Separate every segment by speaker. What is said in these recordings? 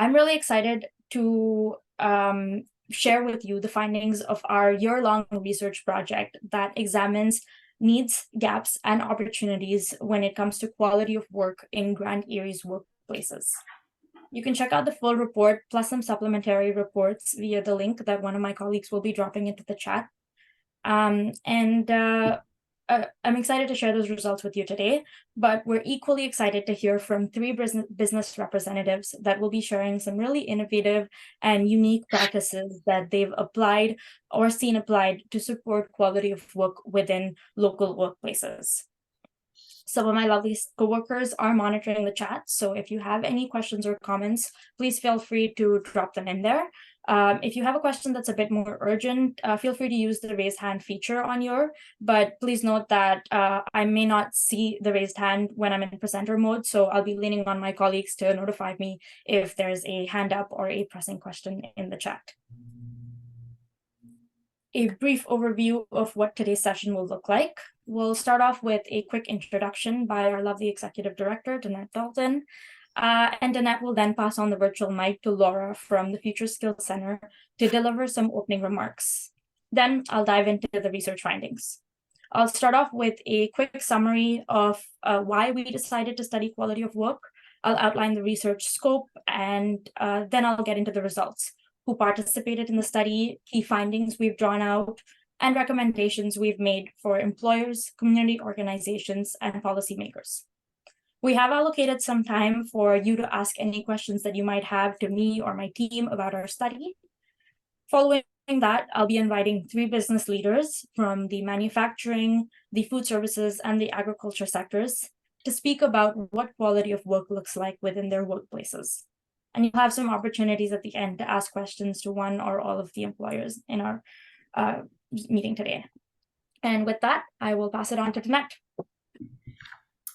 Speaker 1: I'm really excited to share with you the findings of our year-long research project that examines needs, gaps, and opportunities when it comes to quality of work in Grand Erie's workplaces. You can check out the full report plus some supplementary reports via the link that one of my colleagues will be dropping into the chat. I'm excited to share those results with you today, but we're equally excited to hear from three business representatives that will be sharing some really innovative and unique practices that they've applied or seen applied to support quality of work within local workplaces. Some of my lovely coworkers are monitoring the chat, so if you have any questions or comments, please feel free to drop them in there. If you have a question that's a bit more urgent, feel free to use the raised hand feature on your, but please note that I may not see the raised hand when I'm in presenter mode, so I'll be leaning on my colleagues to notify me if there's a hand up or a pressing question in the chat. A brief overview of what today's session will look like. We'll start off with a quick introduction by our lovely Executive Director, Danette Dalton. And Danette will then pass on the virtual mic to Laura from the Future Skills Center to deliver some opening remarks. Then I'll dive into the research findings. I'll start off with a quick summary of why we decided to study quality of work. I'll outline the research scope, and then I'll get into the results, who participated in the study, key findings we've drawn out, and recommendations we've made for employers, community organizations, and policymakers. We have allocated some time for you to ask any questions that you might have to me or my team about our study. Following that, I'll be inviting three business leaders from the manufacturing, the food services, and the agriculture sectors to speak about what quality of work looks like within their workplaces. And you'll have some opportunities at the end to ask questions to one or all of the employers in our meeting today. And with that, I will pass it on to Danette.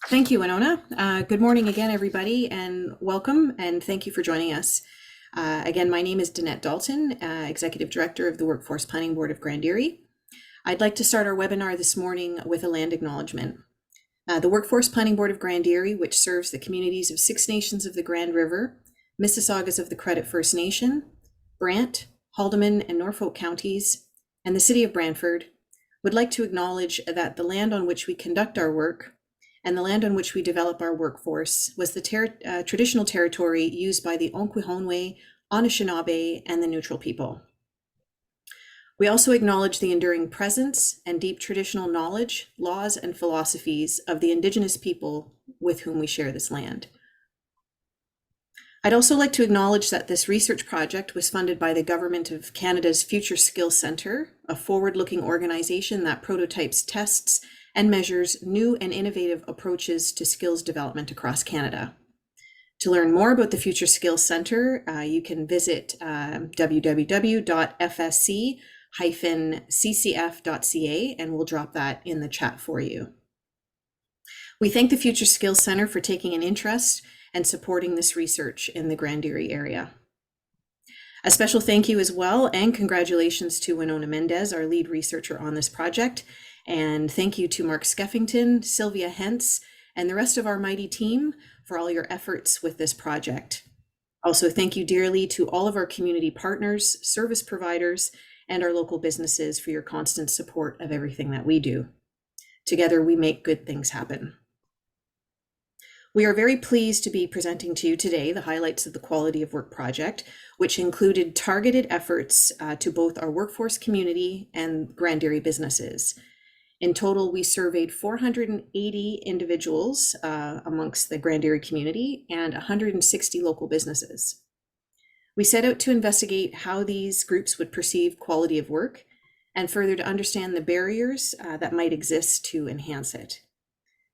Speaker 2: Thank you, Winona. Good morning again, everybody, and welcome, and thank you for joining us. Again, my name is Danette Dalton, Executive Director of the Workforce Planning Board of Grand Erie. I'd like to start our webinar this morning with a land acknowledgement. The Workforce Planning Board of Grand Erie, which serves the communities of 6 nations of the Grand River, Mississaugas of the Credit First Nation, Brant, Haldimand, and Norfolk counties, and the City of Brantford, would like to acknowledge that the land on which we conduct our work and the land on which we develop our workforce was the traditional territory used by the Onquihonwe, Anishinaabe, and the Neutral people. We also acknowledge the enduring presence and deep traditional knowledge, laws, and philosophies of the Indigenous people with whom we share this land. I'd also like to acknowledge that this research project was funded by the Government of Canada's Future Skills Center, a forward-looking organization that prototypes, tests, and measures new and innovative approaches to skills development across Canada. To learn more about the Future Skills Center, you can visit www.fsc-ccf.ca, and we'll drop that in the chat for you. We thank the Future Skills Center for taking an interest and supporting this research in the Grand Erie area. A special thank you as well, and congratulations to Winona Mendez, our lead researcher on this project. And thank you to Mark Skeffington, Sylvia Hentz, and the rest of our mighty team for all your efforts with this project. Also, thank you dearly to all of our community partners, service providers, and our local businesses for your constant support of everything that we do. Together, we make good things happen. We are very pleased to be presenting to you today the highlights of the Quality of Work project, which included targeted efforts to both our workforce community and Grand Erie businesses. In total, we surveyed 480 individuals amongst the Grand Erie community and 160 local businesses. We set out to investigate how these groups would perceive quality of work and further to understand the barriers that might exist to enhance it.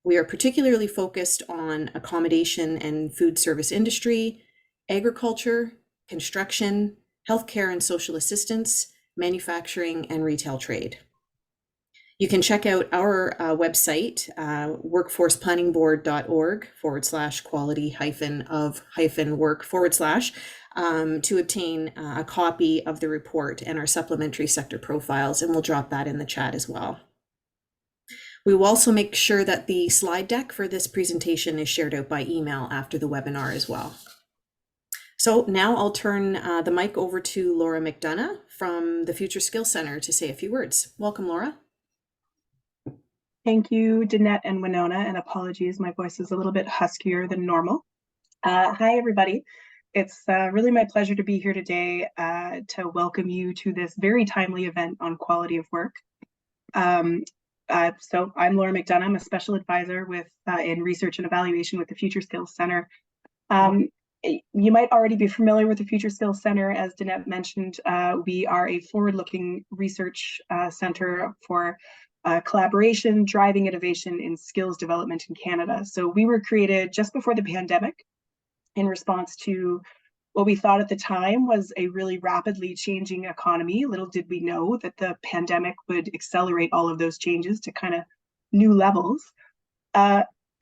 Speaker 2: We are particularly focused on accommodation and food service industry, agriculture, construction, healthcare and social assistance, manufacturing, and retail trade. You can check out our website, workforceplanningbboard.org/quality-of-work/ to obtain a copy of the report and our supplementary sector profiles, and we'll drop that in the chat as well. We will also make sure that the slide deck for this presentation is shared out by email after the webinar as well. So now I'll turn the mic over to Laura McDonough from the Future Skills Center to say a few words. Welcome, Laura.
Speaker 3: Thank you, Danette and Winona, and apologies, my voice is a little bit huskier than normal. Hi, everybody. It's really my pleasure to be here today to welcome you to this very timely event on quality of work. So I'm Laura McDonough. I'm a special advisor in research and evaluation with the Future Skills Center. You might already be familiar with the Future Skills Center. As Danette mentioned, we are a forward-looking research center for collaboration, driving innovation in skills development in Canada. So we were created just before the pandemic in response to what we thought at the time was a really rapidly changing economy. Little did we know that the pandemic would accelerate all of those changes to kind of new levels.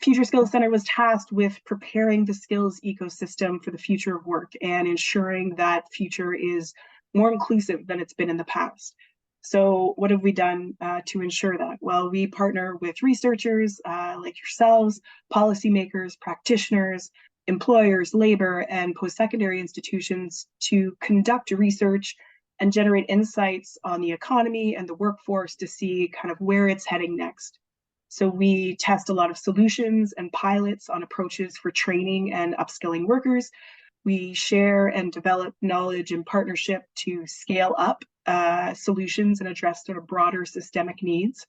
Speaker 3: Future Skills Center was tasked with preparing the skills ecosystem for the future of work and ensuring that future is more inclusive than it's been in the past. So what have we done to ensure that? Well, we partner with researchers like yourselves, policymakers, practitioners, employers, labor, and post-secondary institutions to conduct research and generate insights on the economy and the workforce to see kind of where it's heading next. So we test a lot of solutions and pilots on approaches for training and upskilling workers. We share and develop knowledge and partnership to scale up solutions and address sort of broader systemic needs.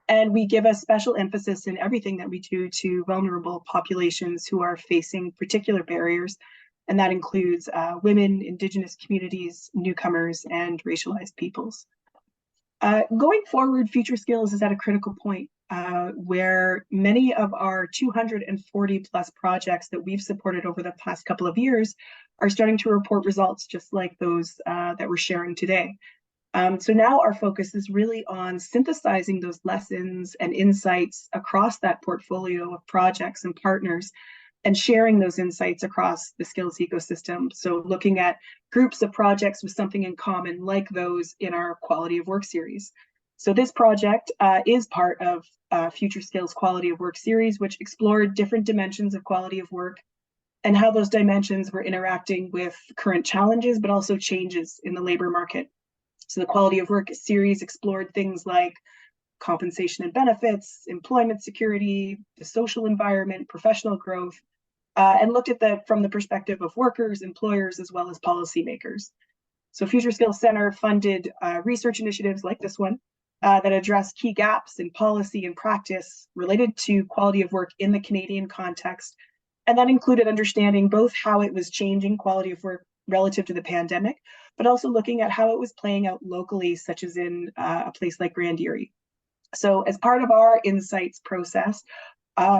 Speaker 3: And we give a special emphasis in everything that we do to vulnerable populations who are facing particular barriers. And that includes women, Indigenous communities, newcomers, and racialized peoples. Going forward, Future Skills is at a critical point where many of our 240 plus projects that we've supported over the past couple of years are starting to report results just like those that we're sharing today. So now our focus is really on synthesizing those lessons and insights across that portfolio of projects and partners and sharing those insights across the skills ecosystem. So looking at groups of projects with something in common, like those in our Quality of Work series. So this project is part of Future Skills Quality of Work series, which explored different dimensions of quality of work and how those dimensions were interacting with current challenges, but also changes in the labor market. So the Quality of Work series explored things like compensation and benefits, employment security, the social environment, professional growth, and looked at that from the perspective of workers, employers, as well as policymakers. So Future Skills Center funded research initiatives like this one that address key gaps in policy and practice related to quality of work in the Canadian context. And that included understanding both how it was changing quality of work relative to the pandemic, but also looking at how it was playing out locally, such as in a place like Grand Erie. So as part of our insights process,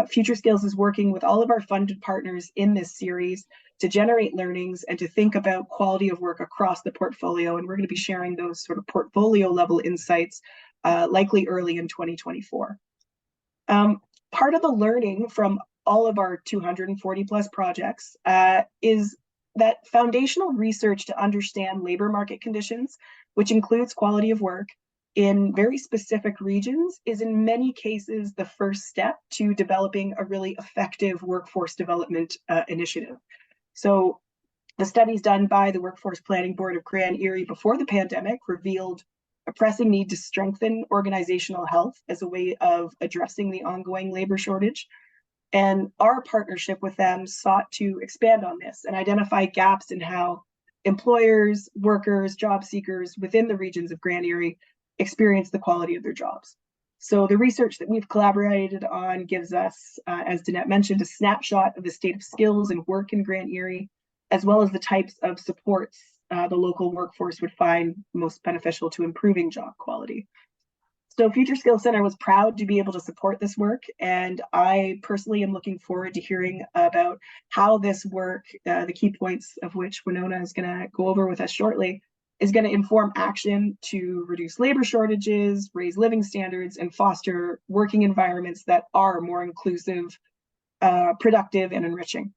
Speaker 3: Future Skills is working with all of our funded partners in this series to generate learnings and to think about quality of work across the portfolio. And we're going to be sharing those sort of portfolio level insights likely early in 2024. Part of the learning from all of our 240 plus projects is that foundational research to understand labor market conditions, which includes quality of work, in very specific regions is in many cases the first step to developing a really effective workforce development initiative. So the studies done by the Workforce Planning Board of Grand Erie before the pandemic revealed a pressing need to strengthen organizational health as a way of addressing the ongoing labor shortage. And our partnership with them sought to expand on this and identify gaps in how employers, workers, job seekers within the regions of Grand Erie experience the quality of their jobs. So the research that we've collaborated on gives us, as Danette mentioned, a snapshot of the state of skills and work in Grand Erie, as well as the types of supports the local workforce would find most beneficial to improving job quality. So Future Skills Center was proud to be able to support this work, and I personally am looking forward to hearing about how this work, the key points of which Winona is going to go over with us shortly, is going to inform action to reduce labor shortages, raise living standards, and foster working environments that are more inclusive, productive, and enriching.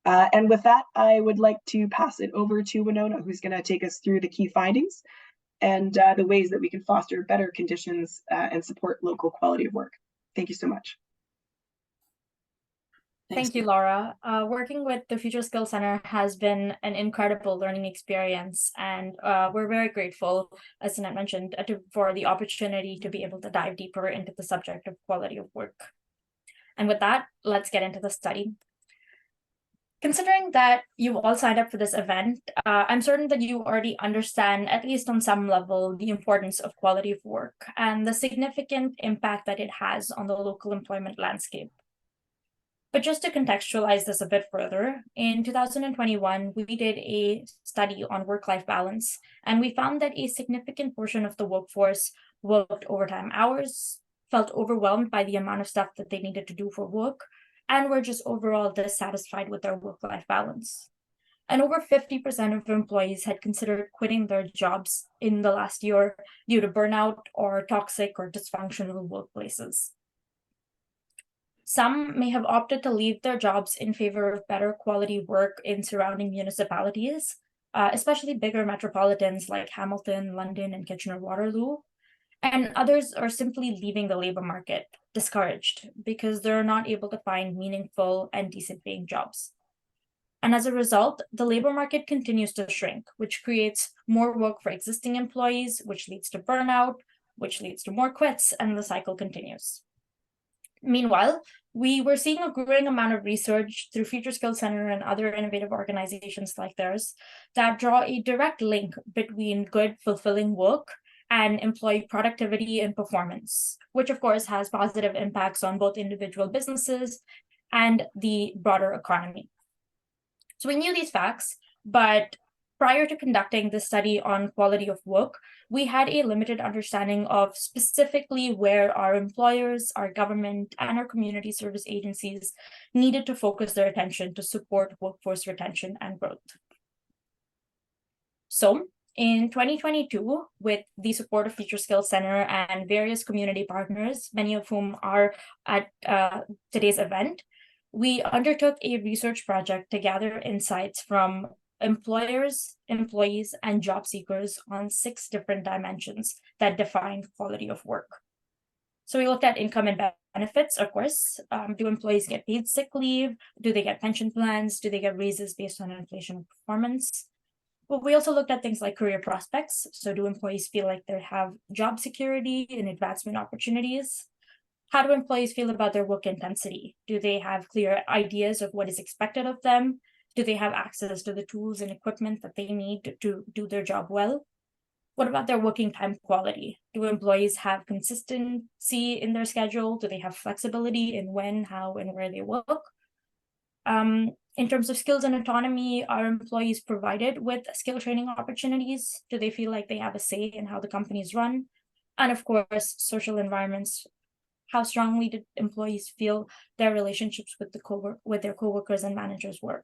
Speaker 3: And with that, I would like to pass it over to Winona, who's going to take us through the key findings and the ways that we can foster better conditions and support local quality of work. Thank you so much.
Speaker 1: Thank you, Laura. Working with the Future Skills Center has been an incredible learning experience, and we're very grateful, as Annette mentioned, for the opportunity to be able to dive deeper into the subject of quality of work. And with that, let's get into the study. Considering that you all signed up for this event, I'm certain that you already understand, at least on some level, the importance of quality of work and the significant impact that it has on the local employment landscape. But just to contextualize this a bit further, in 2021, we did a study on work-life balance, and we found that a significant portion of the workforce worked overtime hours, felt overwhelmed by the amount of stuff that they needed to do for work, and were just overall dissatisfied with their work-life balance. And over 50% of employees had considered quitting their jobs in the last year due to burnout or toxic or dysfunctional workplaces. Some may have opted to leave their jobs in favor of better quality work in surrounding municipalities, especially bigger metropolitans like Hamilton, London, and Kitchener-Waterloo. And others are simply leaving the labor market, discouraged, because they're not able to find meaningful and decent paying jobs. And as a result, the labor market continues to shrink, which creates more work for existing employees, which leads to burnout, which leads to more quits, and the cycle continues. Meanwhile, we were seeing a growing amount of research through Future Skills Center and other innovative organizations like theirs that draw a direct link between good, fulfilling work and employee productivity and performance, which of course has positive impacts on both individual businesses and the broader economy. So we knew these facts, but prior to conducting this study on quality of work, we had a limited understanding of specifically where our employers, our government, and our community service agencies needed to focus their attention to support workforce retention and growth. So in 2022, with the support of Future Skills Center and various community partners, many of whom are at today's event, we undertook a research project to gather insights from employers, employees, and job seekers on 6 different dimensions that define quality of work. So we looked at income and benefits, of course. Do employees get paid sick leave? Do they get pension plans? Do they get raises based on inflation and performance? Well, we also looked at things like career prospects. So do employees feel like they have job security and advancement opportunities? How do employees feel about their work intensity? Do they have clear ideas of what is expected of them? Do they have access to the tools and equipment that they need to do their job well? What about their working time quality? Do employees have consistency in their schedule? Do they have flexibility in when, how, and where they work? In terms of skills and autonomy, are employees provided with skill training opportunities? Do they feel like they have a say in how the company is run? And of course, social environments. How strongly did employees feel their relationships with their coworkers and managers were?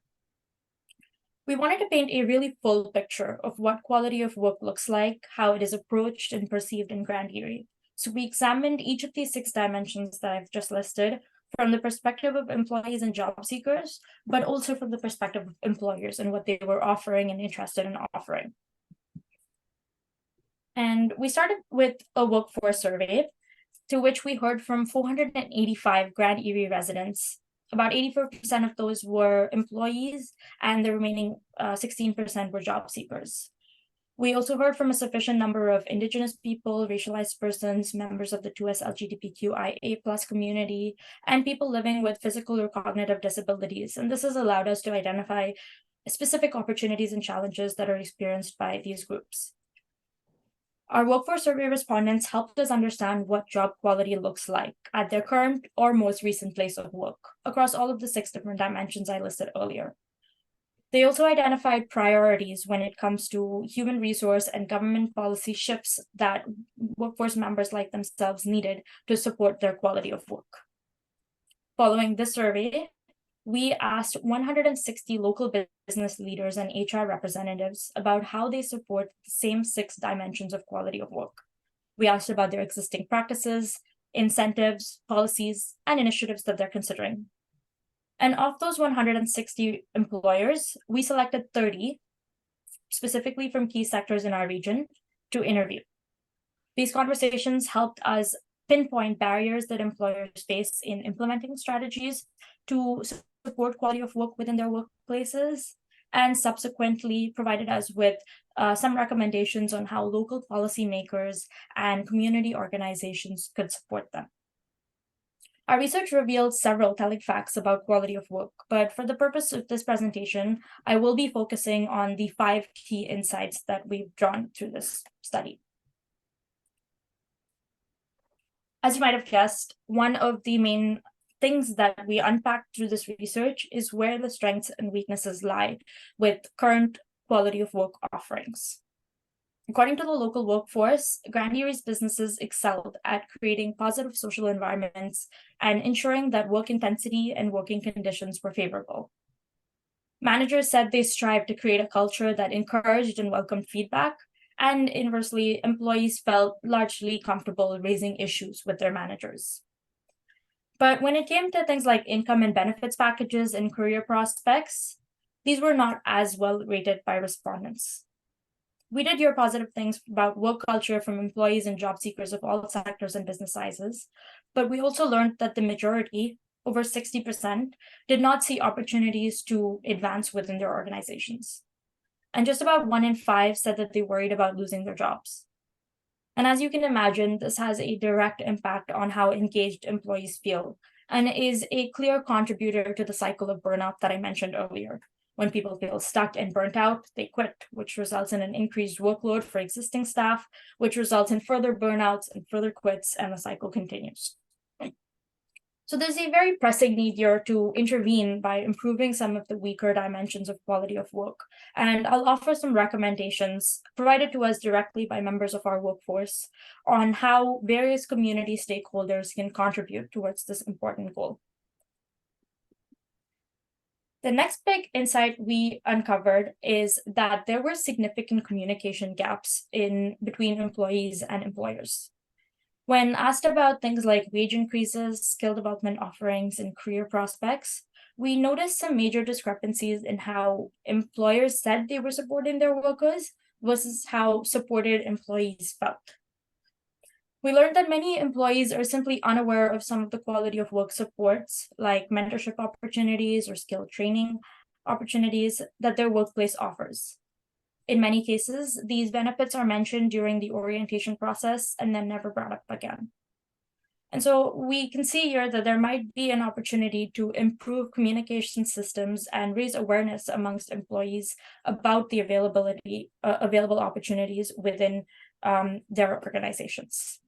Speaker 1: We wanted to paint a really full picture of what quality of work looks like, how it is approached and perceived in Grand Erie. So we examined each of these 6 dimensions that I've just listed from the perspective of employees and job seekers, but also from the perspective of employers and what they were offering and interested in offering. And we started with a workforce survey, to which we heard from 485 Grand Erie residents. About 84% of those were employees, and the remaining 16% were job seekers. We also heard from a sufficient number of Indigenous people, racialized persons, members of the 2S LGBTQIA+ community, and people living with physical or cognitive disabilities. And this has allowed us to identify specific opportunities and challenges that are experienced by these groups. Our workforce survey respondents helped us understand what job quality looks like at their current or most recent place of work across all of the 6 different dimensions I listed earlier. They also identified priorities when it comes to human resource and government policy shifts that workforce members like themselves needed to support their quality of work. Following this survey, we asked 160 local business leaders and HR representatives about how they support the same 6 dimensions of quality of work. We asked about their existing practices, incentives, policies, and initiatives that they're considering. And of those 160 employers, we selected 30, specifically from key sectors in our region, to interview. These conversations helped us pinpoint barriers that employers face in implementing strategies to support quality of work within their workplaces, and subsequently provided us with some recommendations on how local policymakers and community organizations could support them. Our research revealed several telling facts about quality of work, but for the purpose of this presentation, I will be focusing on the 5 key insights that we've drawn through this study. As you might have guessed, one of the main things that we unpacked through this research is where the strengths and weaknesses lie with current quality of work offerings. According to the local workforce, Grand Erie's businesses excelled at creating positive social environments and ensuring that work intensity and working conditions were favorable. Managers said they strived to create a culture that encouraged and welcomed feedback, and inversely, employees felt largely comfortable raising issues with their managers. But when it came to things like income and benefits packages and career prospects, these were not as well rated by respondents. We did hear positive things about work culture from employees and job seekers of all sectors and business sizes, but we also learned that the majority, over 60%, did not see opportunities to advance within their organizations. And just about 1 in 5 said that they worried about losing their jobs. And as you can imagine, this has a direct impact on how engaged employees feel and is a clear contributor to the cycle of burnout that I mentioned earlier. When people feel stuck and burnt out, they quit, which results in an increased workload for existing staff, which results in further burnouts and further quits, and the cycle continues. So there's a very pressing need here to intervene by improving some of the weaker dimensions of quality of work. And I'll offer some recommendations provided to us directly by members of our workforce on how various community stakeholders can contribute towards this important goal. The next big insight we uncovered is that there were significant communication gaps between employees and employers. When asked about things like wage increases, skill development offerings, and career prospects, we noticed some major discrepancies in how employers said they were supporting their workers versus how supported employees felt. We learned that many employees are simply unaware of some of the quality of work supports, like mentorship opportunities or skill training opportunities that their workplace offers. In many cases, these benefits are mentioned during the orientation process and then never brought up again. And so we can see here that there might be an opportunity to improve communication systems and raise awareness amongst employees about the available opportunities within their organizations.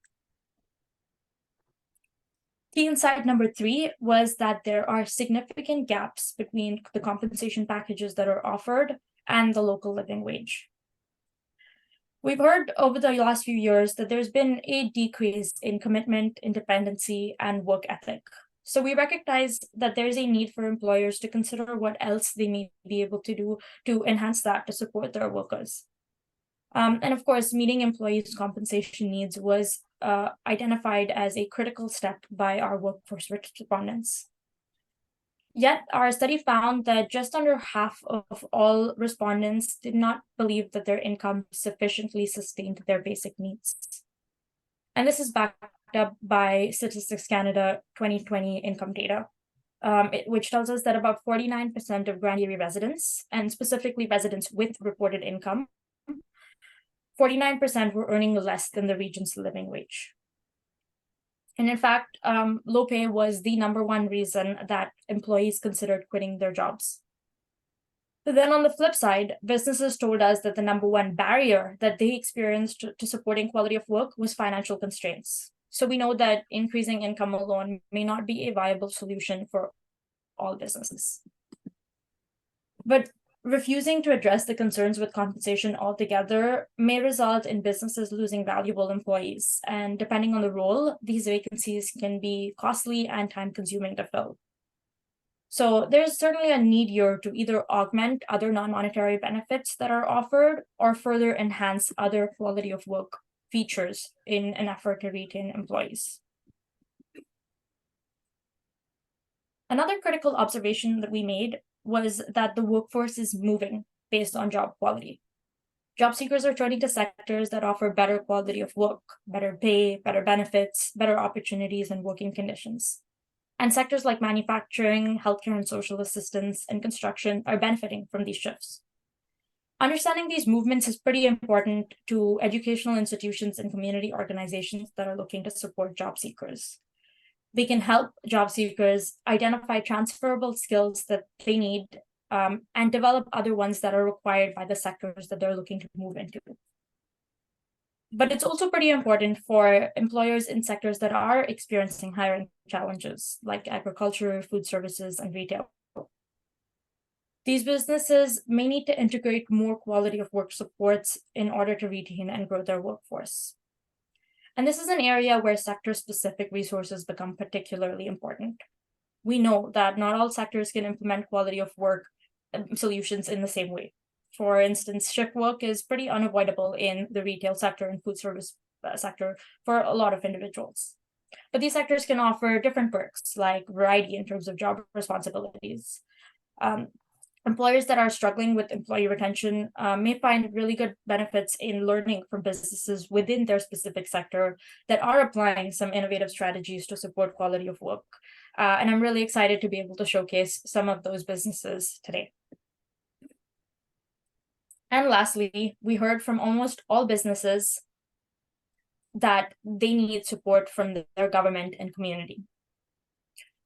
Speaker 1: Key insight number 3 was that there are significant gaps between the compensation packages that are offered and the local living wage. We've heard over the last few years that there's been a decrease in commitment, independency, and work ethic. So we recognize that there's a need for employers to consider what else they may be able to do to enhance that to support their workers. And of course, meeting employees' compensation needs was identified as a critical step by our workforce respondents. Yet, our study found that just under half of all respondents did not believe that their income sufficiently sustained their basic needs. And this is backed up by Statistics Canada 2020 income data, which tells us that about 49% of Grand Erie residents, and specifically residents with reported income, 49% were earning less than the region's living wage. And in fact, low pay was the number one reason that employees considered quitting their jobs. But then on the flip side, businesses told us that the number one barrier that they experienced to supporting quality of work was financial constraints. So we know that increasing income alone may not be a viable solution for all businesses. But refusing to address the concerns with compensation altogether may result in businesses losing valuable employees. And depending on the role, these vacancies can be costly and time-consuming to fill. So there's certainly a need here to either augment other non-monetary benefits that are offered or further enhance other quality of work features in an effort to retain employees. Another critical observation that we made was that the workforce is moving based on job quality. Job seekers are turning to sectors that offer better quality of work, better pay, better benefits, better opportunities, and working conditions. And sectors like manufacturing, healthcare and social assistance, and construction are benefiting from these shifts. Understanding these movements is pretty important to educational institutions and community organizations that are looking to support job seekers. They can help job seekers identify transferable skills that they need and develop other ones that are required by the sectors that they're looking to move into. But it's also pretty important for employers in sectors that are experiencing hiring challenges, like agriculture, food services, and retail. These businesses may need to integrate more quality of work supports in order to retain and grow their workforce. And this is an area where sector-specific resources become particularly important. We know that not all sectors can implement quality of work solutions in the same way. For instance, shift work is pretty unavoidable in the retail sector and food service sector for a lot of individuals. But these sectors can offer different perks, like variety in terms of job responsibilities. Employers that are struggling with employee retention may find really good benefits in learning from businesses within their specific sector that are applying some innovative strategies to support quality of work. And I'm really excited to be able to showcase some of those businesses today. And lastly, we heard from almost all businesses that they need support from their government and community.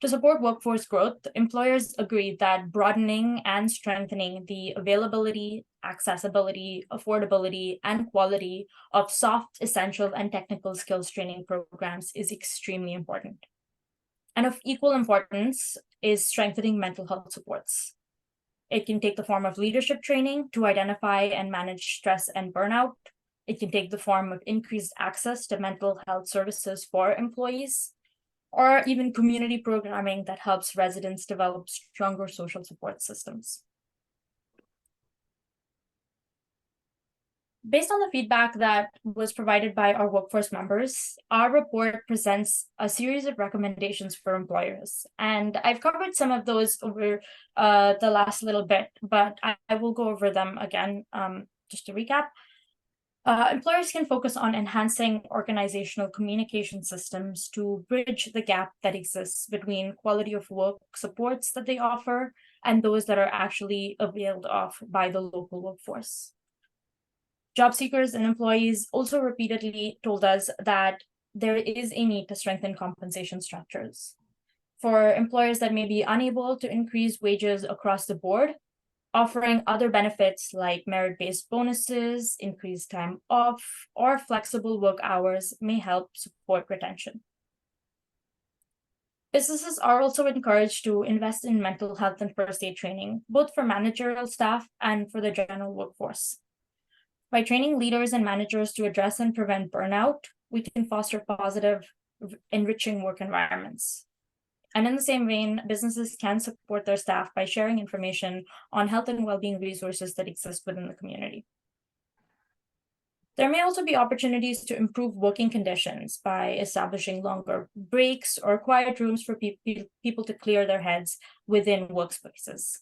Speaker 1: To support workforce growth, employers agreed that broadening and strengthening the availability, accessibility, affordability, and quality of soft, essential, and technical skills training programs is extremely important. And of equal importance is strengthening mental health supports. It can take the form of leadership training to identify and manage stress and burnout. It can take the form of increased access to mental health services for employees, or even community programming that helps residents develop stronger social support systems. Based on the feedback that was provided by our workforce members, our report presents a series of recommendations for employers. And I've covered some of those over the last little bit, but I will go over them again just to recap. Employers can focus on enhancing organizational communication systems to bridge the gap that exists between quality of work supports that they offer and those that are actually availed of by the local workforce. Job seekers and employees also repeatedly told us that there is a need to strengthen compensation structures. For employers that may be unable to increase wages across the board, offering other benefits like merit-based bonuses, increased time off, or flexible work hours may help support retention. Businesses are also encouraged to invest in mental health and first aid training, both for managerial staff and for the general workforce. By training leaders and managers to address and prevent burnout, we can foster positive, enriching work environments. And in the same vein, businesses can support their staff by sharing information on health and well-being resources that exist within the community. There may also be opportunities to improve working conditions by establishing longer breaks or quiet rooms for people to clear their heads within workspaces.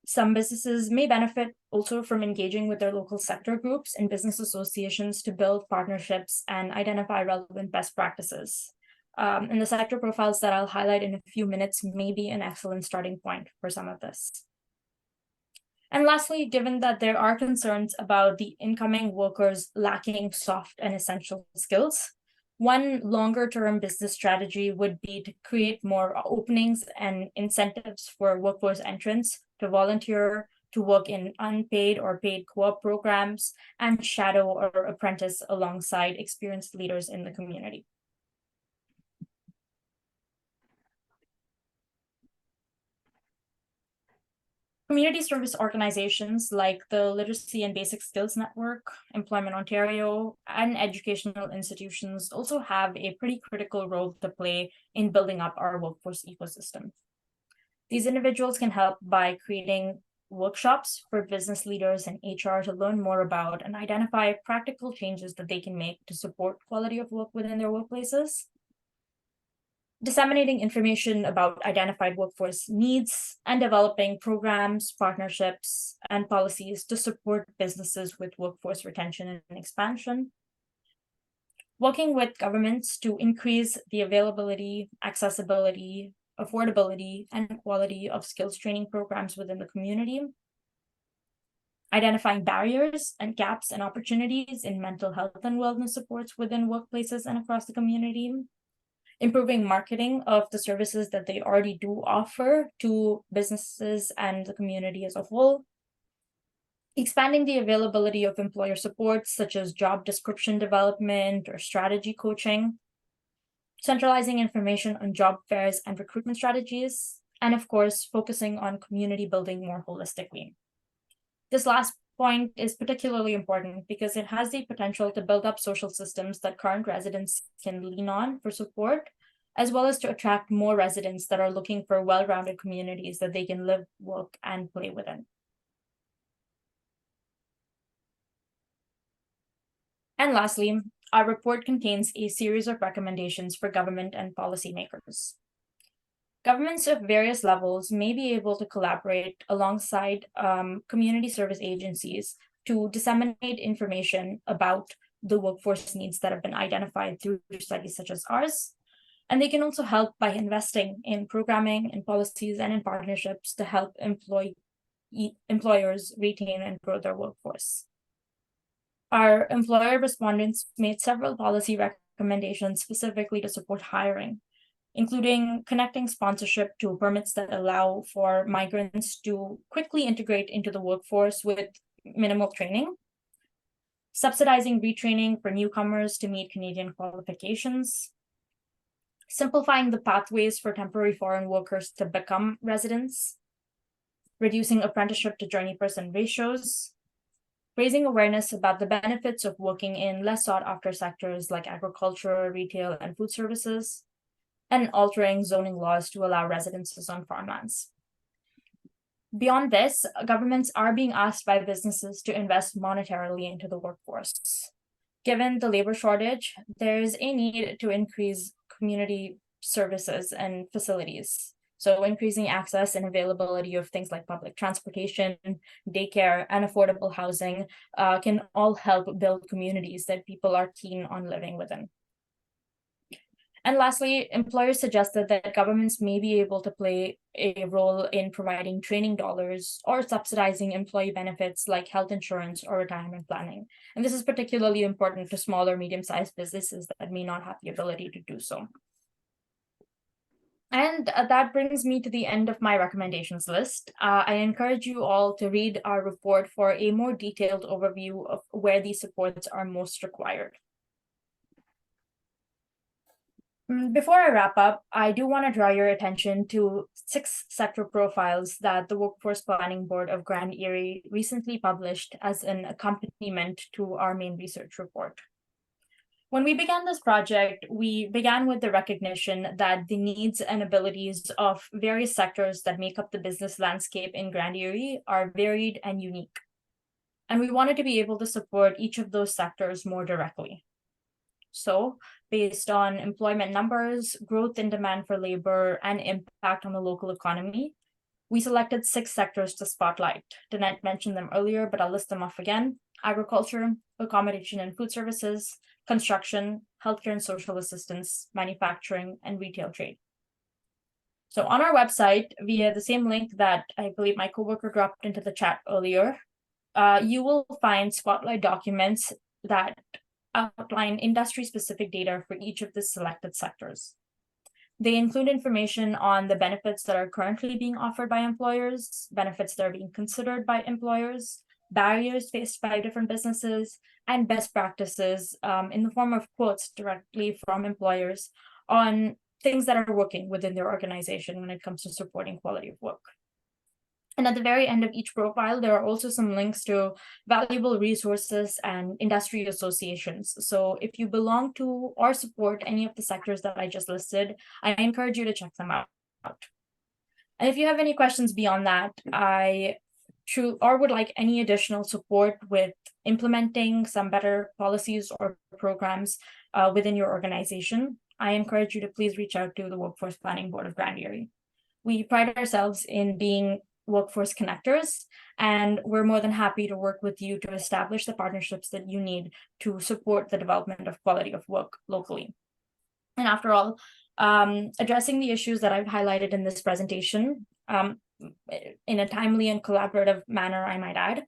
Speaker 1: Some businesses may benefit also from engaging with their local sector groups and business associations to build partnerships and identify relevant best practices. And the sector profiles that I'll highlight in a few minutes may be an excellent starting point for some of this. And lastly, given that there are concerns about the incoming workers lacking soft and essential skills, one longer-term business strategy would be to create more openings and incentives for workforce entrants to volunteer, to work in unpaid or paid co-op programs, and shadow or apprentice alongside experienced leaders in the community. Community service organizations like the Literacy and Basic Skills Network, Employment Ontario, and educational institutions also have a pretty critical role to play in building up our workforce ecosystem. These individuals can help by creating workshops for business leaders and HR to learn more about and identify practical changes that they can make to support quality of work within their workplaces. Disseminating information about identified workforce needs, and developing programs, partnerships, and policies to support businesses with workforce retention and expansion. working with governments to increase the availability, accessibility, affordability, and quality of skills training programs within the community, identifying barriers and gaps and opportunities in mental health and wellness supports within workplaces and across the community, improving marketing of the services that they already do offer to businesses and the community as a whole, expanding the availability of employer supports such as job description development or strategy coaching, centralizing information on job fairs and recruitment strategies, and of course, focusing on community building more holistically. This last point is particularly important because it has the potential to build up social systems that current residents can lean on for support, as well as to attract more residents that are looking for well-rounded communities that they can live, work, and play within. And lastly, our report contains a series of recommendations for government and policymakers. Governments of various levels may be able to collaborate alongside community service agencies to disseminate information about the workforce needs that have been identified through studies such as ours. And they can also help by investing in programming, in policies, and in partnerships to help employers retain and grow their workforce. Our employer respondents made several policy recommendations specifically to support hiring, including connecting sponsorship to permits that allow for migrants to quickly integrate into the workforce with minimal training, subsidizing retraining for newcomers to meet Canadian qualifications, simplifying the pathways for temporary foreign workers to become residents, reducing apprenticeship to journey person ratios, raising awareness about the benefits of working in less sought-after sectors like agriculture, retail, and food services, and altering zoning laws to allow residences on farmlands. Beyond this, governments are being asked by businesses to invest monetarily into the workforce. Given the labor shortage, there is a need to increase community services and facilities. So increasing access and availability of things like public transportation, daycare, and affordable housing can all help build communities that people are keen on living within. And lastly, employers suggested that governments may be able to play a role in providing training dollars or subsidizing employee benefits like health insurance or retirement planning. And this is particularly important to small or medium-sized businesses that may not have the ability to do so. And that brings me to the end of my recommendations list. I encourage you all to read our report for a more detailed overview of where these supports are most required. Before I wrap up, I do want to draw your attention to 6 sector profiles that the Workforce Planning Board of Grand Erie recently published as an accompaniment to our main research report. When we began this project, we began with the recognition that the needs and abilities of various sectors that make up the business landscape in Grand Erie are varied and unique. And we wanted to be able to support each of those sectors more directly. So, based on employment numbers, growth in demand for labor, and impact on the local economy, we selected 6 sectors to spotlight. Danette mentioned them earlier, but I'll list them off again: agriculture, accommodation and food services, construction, healthcare and social assistance, manufacturing, and retail trade. So on our website, via the same link that I believe my coworker dropped into the chat earlier, you will find spotlight documents that outline industry-specific data for each of the selected sectors. They include information on the benefits that are currently being offered by employers, benefits that are being considered by employers, barriers faced by different businesses, and best practices in the form of quotes directly from employers on things that are working within their organization when it comes to supporting quality of work. And at the very end of each profile, there are also some links to valuable resources and industry associations. So if you belong to or support any of the sectors that I just listed, I encourage you to check them out. And if you have any questions beyond that, or would like any additional support with implementing some better policies or programs within your organization, I encourage you to please reach out to the Workforce Planning Board of Grand Erie. We pride ourselves in being workforce connectors, and we're more than happy to work with you to establish the partnerships that you need to support the development of quality of work locally. And after all, addressing the issues that I've highlighted in this presentation in a timely and collaborative manner, I might add.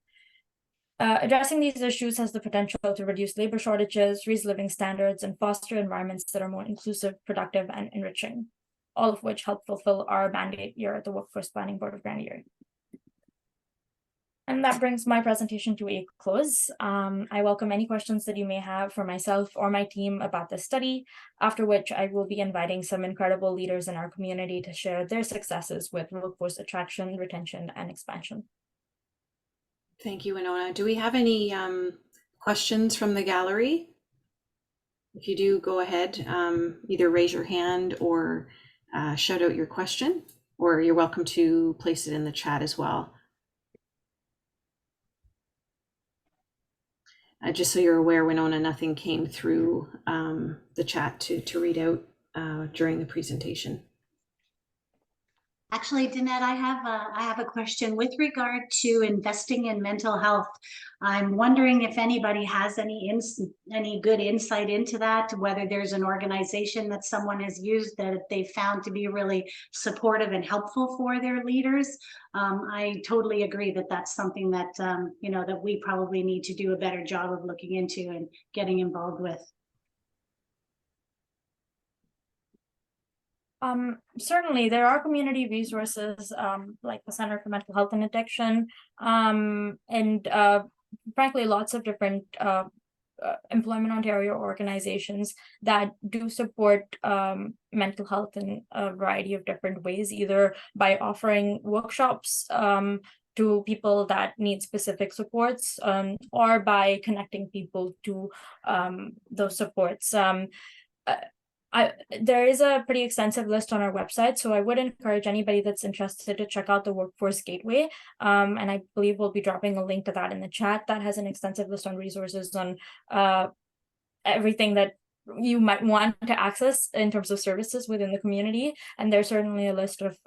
Speaker 1: Addressing these issues has the potential to reduce labor shortages, raise living standards, and foster environments that are more inclusive, productive, and enriching, all of which help fulfill our mandate here at the Workforce Planning Board of Grand Erie. And that brings my presentation to a close. I welcome any questions that you may have for myself or my team about this study, after which I will be inviting some incredible leaders in our community to share their successes with workforce attraction, retention, and expansion.
Speaker 2: Thank you, Winona. Do we have any questions from the gallery? If you do, go ahead, either raise your hand or shout out your question, or you're welcome to place it in the chat as well. Just so you're aware, Winona, nothing came through the chat to read out during the presentation.
Speaker 4: Actually, Danette, I have a question with regard to investing in mental health. I'm wondering if anybody has any good insight into that, whether there's an organization that someone has used that they found to be really supportive and helpful for their leaders. I totally agree that that's something that that we probably need to do a better job of looking into and getting involved with.
Speaker 1: Certainly, there are community resources like the Center for Mental Health and Addiction, and frankly, lots of different Employment Ontario organizations that do support mental health in a variety of different ways, either by offering workshops to people that need specific supports, or by connecting people to those supports. There is a pretty extensive list on our website, so I would encourage anybody that's interested to check out the Workforce Gateway. And I believe we'll be dropping a link to that in the chat. That has an extensive list on resources on everything that you might want to access in terms of services within the community. And there's certainly a list of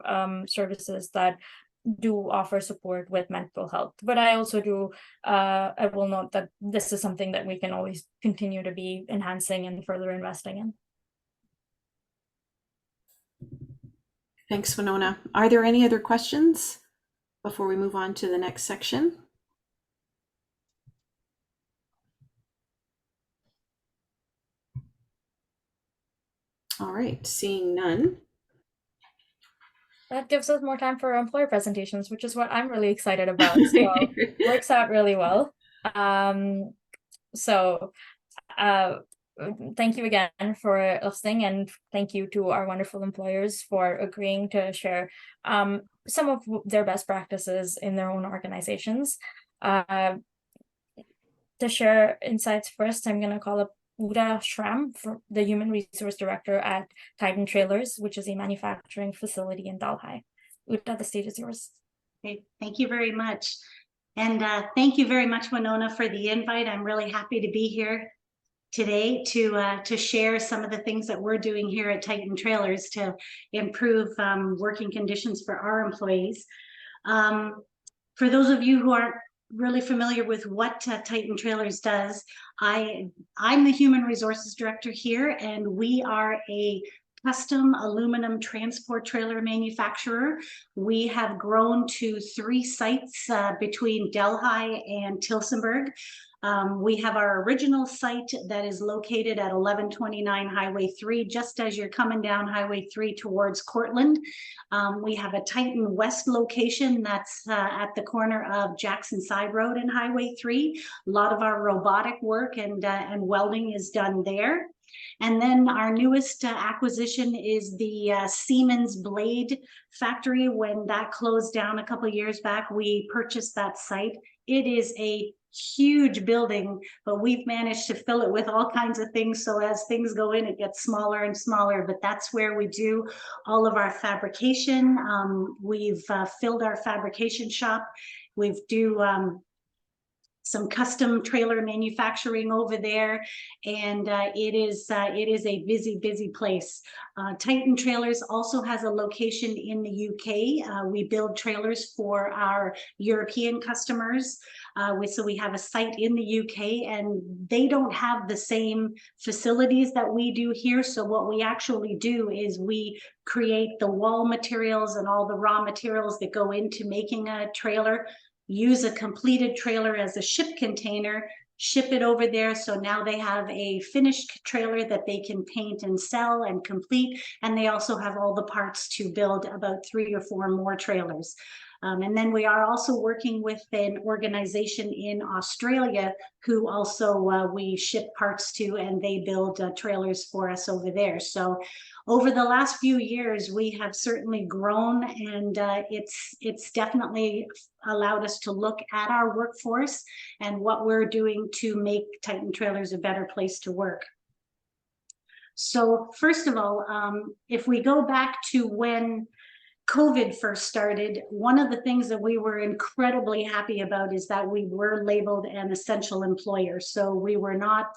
Speaker 1: services that do offer support with mental health. But I also do, I will note that this is something that we can always continue to be enhancing and further investing in.
Speaker 2: Thanks, Winona. Are there any other questions before we move on to the next section? All right, seeing none.
Speaker 1: That gives us more time for employer presentations, which is what I'm really excited about. So works out really well. Thank you again for listening, and thank you to our wonderful employers for agreeing to share some of their best practices in their own organizations. To share insights first, I'm going to call up Uda Schramm, the Human Resource Director at Titan Trailers, which is a manufacturing facility in Delhi. Uda, the stage is yours.
Speaker 4: Okay, thank you very much. And thank you very much, Winona, for the invite. I'm really happy to be here today to share some of the things that we're doing here at Titan Trailers to improve working conditions for our employees. For those of you who aren't really familiar with what Titan Trailers does, I'm the Human Resources Director here, and we are a custom aluminum transport trailer manufacturer. We have grown to 3 sites between Delhi and Tillsonburg. We have our original site that is located at 1129 Highway 3, just as you're coming down Highway 3 towards Cortland. We have a Titan West location that's at the corner of Jackson Side Road and Highway 3. A lot of our robotic work and welding is done there. And then our newest acquisition is the Siemens Blade factory. When that closed down a couple of years back, we purchased that site. It is a huge building, but we've managed to fill it with all kinds of things. So as things go in, it gets smaller and smaller, but that's where we do all of our fabrication. We've filled our fabrication shop. We do some custom trailer manufacturing over there, and it is a busy place. Titan Trailers also has a location in the UK. We build trailers for our European customers. So we have a site in the UK, and they don't have the same facilities that we do here. So what we actually do is we create the wall materials and all the raw materials that go into making a trailer, use a completed trailer as a ship container, ship it over there. So now they have a finished trailer that they can paint and sell and complete. And they also have all the parts to build about 3 or 4 more trailers. And then we are also working with an organization in Australia who also we ship parts to, and they build trailers for us over there. So over the last few years, we have certainly grown, and it's definitely allowed us to look at our workforce and what we're doing to make Titan Trailers a better place to work. So first of all, if we go back to when COVID first started, one of the things that we were incredibly happy about is that we were labeled an essential employer. So we were not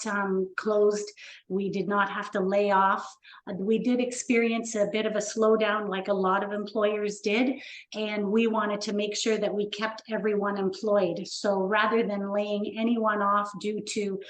Speaker 4: closed. We did not have to lay off. We did experience a bit of a slowdown like a lot of employers did. And we wanted to make sure that we kept everyone employed. So rather than laying anyone off due to,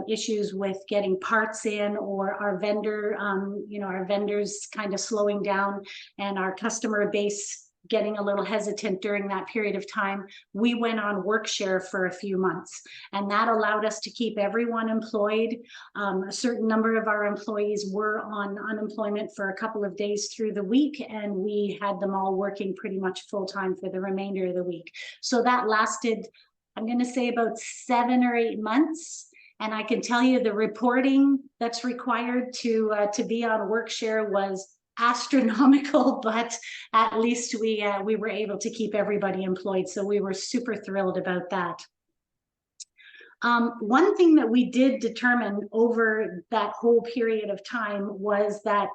Speaker 4: issues with getting parts in, or our vendor, our vendors kind of slowing down and our customer base getting a little hesitant during that period of time, we went on work share for a few months, and that allowed us to keep everyone employed. A certain number of our employees were on unemployment for a couple of days through the week, and we had them all working pretty much full time for the remainder of the week. So that lasted, I'm going to say, about 7 or 8 months. And I can tell you the reporting that's required to be on work share was astronomical, but at least we were able to keep everybody employed. So we were super thrilled about that. One thing that we did determine over that whole period of time was that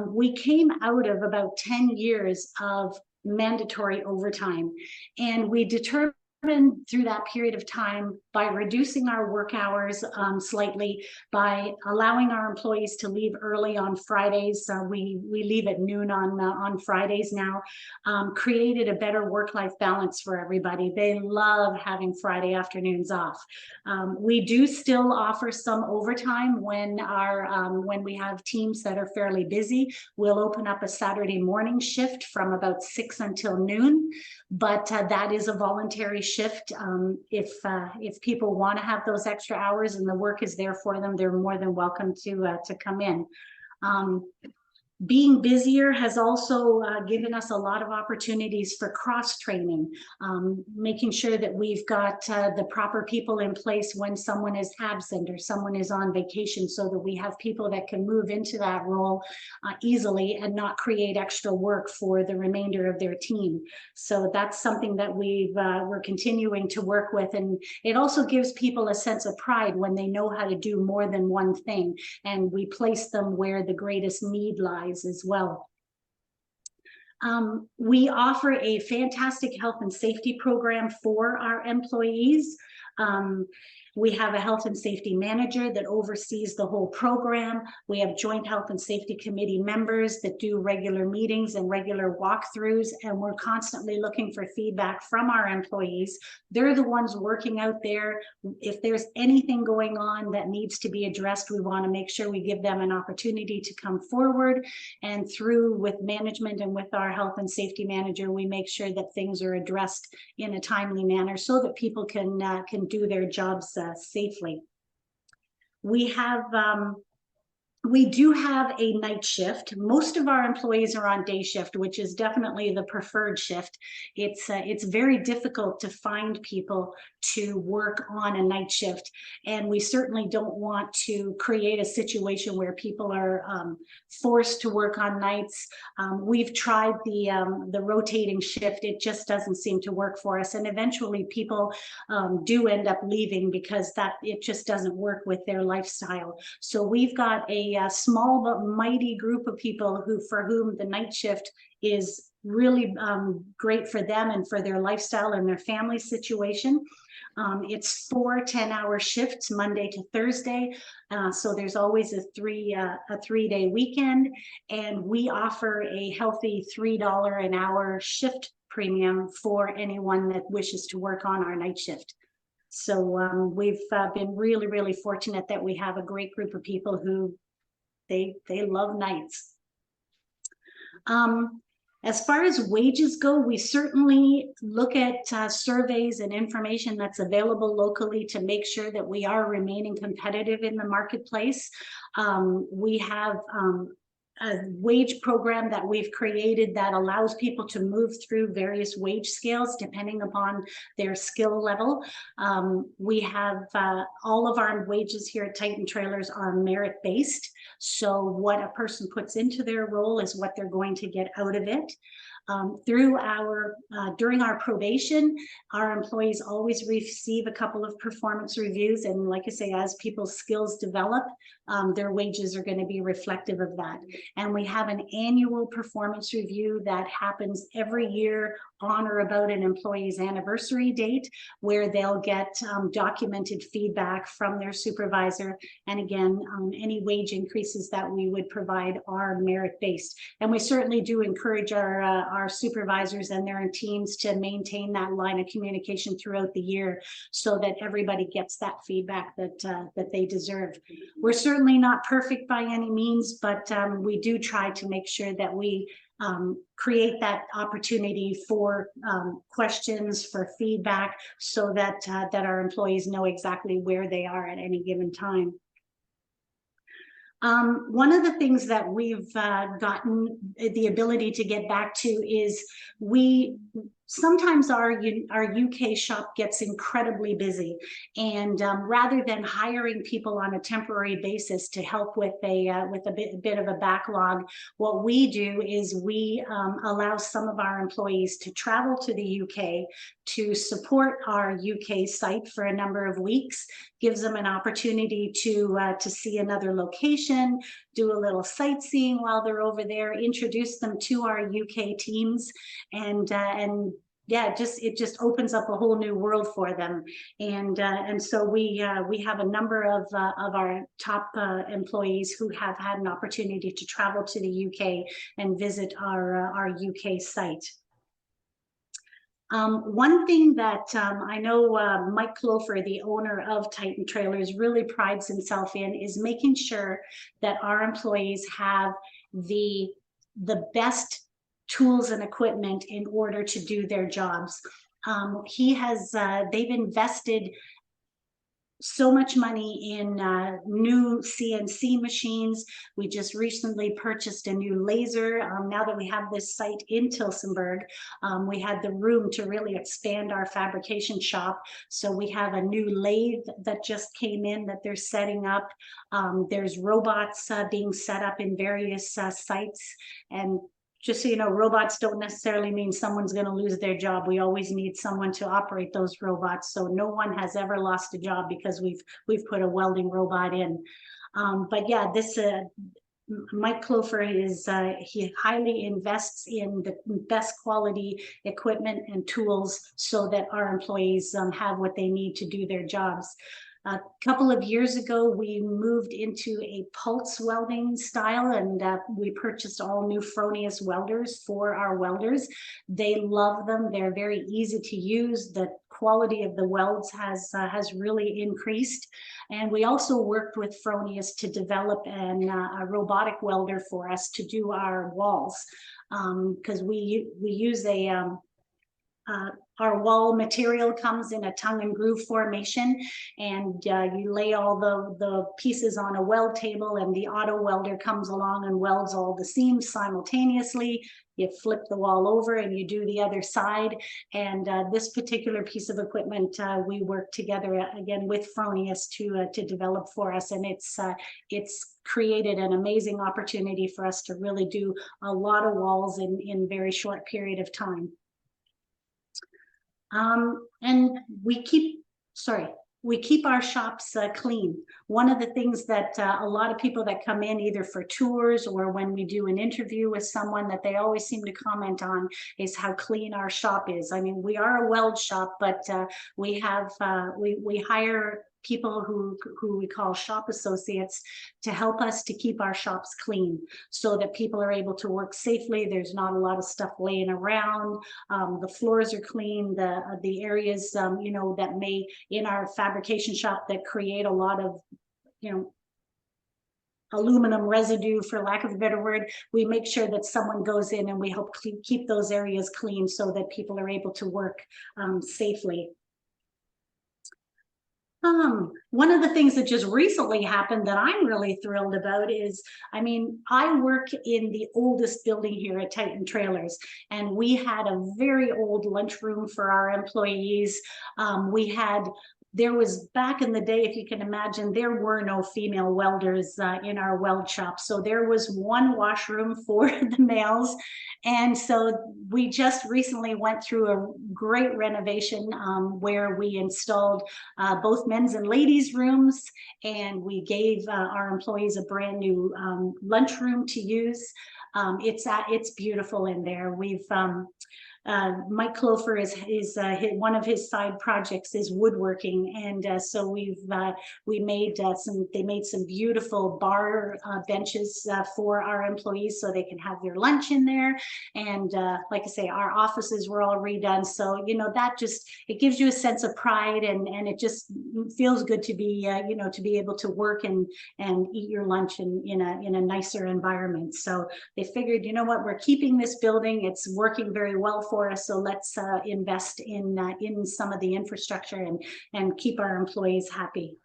Speaker 4: we came out of about 10 years of mandatory overtime, and we determined through that period of time, by reducing our work hours slightly, by allowing our employees to leave early on Fridays, we leave at noon on Fridays now, created a better work-life balance for everybody. They love having Friday afternoons off. We do still offer some overtime when we have teams that are fairly busy. We'll open up a Saturday morning shift from about 6 until noon, but that is a voluntary shift. If people want to have those extra hours and the work is there for them, they're more than welcome to come in. Being busier has also given us a lot of opportunities for cross-training, making sure that we've got the proper people in place when someone is absent or someone is on vacation, so that we have people that can move into that role easily and not create extra work for the remainder of their team. So that's something that we're continuing to work with, and it also gives people a sense of pride when they know how to do more than one thing, and we place them where the greatest need lies as well. We offer a fantastic health and safety program for our employees. We have a health and safety manager that oversees the whole program. We have joint health and safety committee members that do regular meetings and regular walkthroughs, and we're constantly looking for feedback from our employees. They're the ones working out there. If there's anything going on that needs to be addressed, we want to make sure we give them an opportunity to come forward, and through with management and with our health and safety manager, we make sure that things are addressed in a timely manner so that people can do their jobs safely. We do have a night shift. Most of our employees are on day shift, which is definitely the preferred shift. It's very difficult to find people to work on a night shift, and we certainly don't want to create a situation where people are forced to work on nights. We've tried the rotating shift. It just doesn't seem to work for us, and eventually people do end up leaving because it just doesn't work with their lifestyle. So we've got a small but mighty group of people for whom the night shift is really great for them and for their lifestyle and their family situation. It's 4 10-hour shifts Monday to Thursday, so there's always a 3-day weekend, and we offer a healthy $3 an hour shift premium for anyone that wishes to work on our night shift. So we've been really, really fortunate that we have a great group of people who they love nights. As far as wages go, we certainly look at surveys and information that's available locally to make sure that we are remaining competitive in the marketplace. We have a wage program that we've created that allows people to move through various wage scales depending upon their skill level. We have all of our wages here at Titan Trailers are merit-based. So what a person puts into their role is what they're going to get out of it. During our probation, our employees always receive a couple of performance reviews, and like I say, as people's skills develop, their wages are going to be reflective of that. And we have an annual performance review that happens every year on or about an employee's anniversary date, where they'll get documented feedback from their supervisor. And again, any wage increases that we would provide are merit-based. And we certainly do encourage our supervisors and their teams to maintain that line of communication throughout the year so that everybody gets that feedback that they deserve. We're certainly not perfect by any means, but we do try to make sure that we create that opportunity for questions, for feedback, so that that our employees know exactly where they are at any given time. One of the things that we've gotten the ability to get back to is sometimes our UK shop gets incredibly busy, and rather than hiring people on a temporary basis to help with a bit of a backlog, what we do is we allow some of our employees to travel to the UK to support our UK site for a number of weeks. Gives them an opportunity to see another location, do a little sightseeing while they're over there, introduce them to our UK teams, and yeah, it just opens up a whole new world for them. And so we have a number of our top employees who have had an opportunity to travel to the UK and visit our UK site. One thing that I know Mike Clofer, the owner of Titan Trailers, really prides himself in is making sure that our employees have the best tools and equipment in order to do their jobs. They've invested so much money in new CNC machines. We just recently purchased a new laser. Now that we have this site in Tillsonburg, we had the room to really expand our fabrication shop. So we have a new lathe that just came in that they're setting up. There's robots being set up in various sites. And just so you know, robots don't necessarily mean someone's going to lose their job. We always need someone to operate those robots. So no one has ever lost a job because we've put a welding robot in. But yeah, this Mike Clofer he highly invests in the best quality equipment and tools so that our employees have what they need to do their jobs. A couple of years ago, we moved into a pulse welding style, and we purchased all new Fronius welders for our welders. They love them. They're very easy to use. The quality of the welds has really increased. And we also worked with Fronius to develop a robotic welder for us to do our walls, because we use our wall material comes in a tongue and groove formation, and you lay all the pieces on a weld table, and the auto welder comes along and welds all the seams simultaneously. You flip the wall over and you do the other side. And this particular piece of equipment, we work together again with Fronius to develop for us, and it's created an amazing opportunity for us to really do a lot of walls in very short period of time. And we keep, sorry, we keep our shops clean. One of the things that a lot of people that come in either for tours or when we do an interview with someone that they always seem to comment on is how clean our shop is. I mean, we are a weld shop, but we have we hire people who we call shop associates to help us to keep our shops clean so that people are able to work safely. There's not a lot of stuff laying around. The floors are clean. The areas, you know, that may in our fabrication shop that create a lot of, you know, aluminum residue, for lack of a better word, we make sure that someone goes in and we help keep those areas clean so that people are able to work safely. One of the things that just recently happened that I'm really thrilled about is, I mean, I work in the oldest building here at Titan Trailers, and we had a very old lunchroom for our employees. There was back in the day, if you can imagine, there were no female welders in our weld shop. So there was one washroom for the males. And so we just recently went through a great renovation where we installed both men's and ladies' rooms, and we gave our employees a brand new lunchroom to use. It's beautiful in there. We've Mike Clofer is one of his side projects is woodworking, and so they made some beautiful bar benches for our employees so they can have their lunch in there. And like I say, our offices were all redone, so you know that just it gives you a sense of pride, and it just feels good to be you know, to be able to work and eat your lunch in a nicer environment. So they figured, you know what, we're keeping this building, it's working very well for us, so let's invest in some of the infrastructure and keep our employees happy.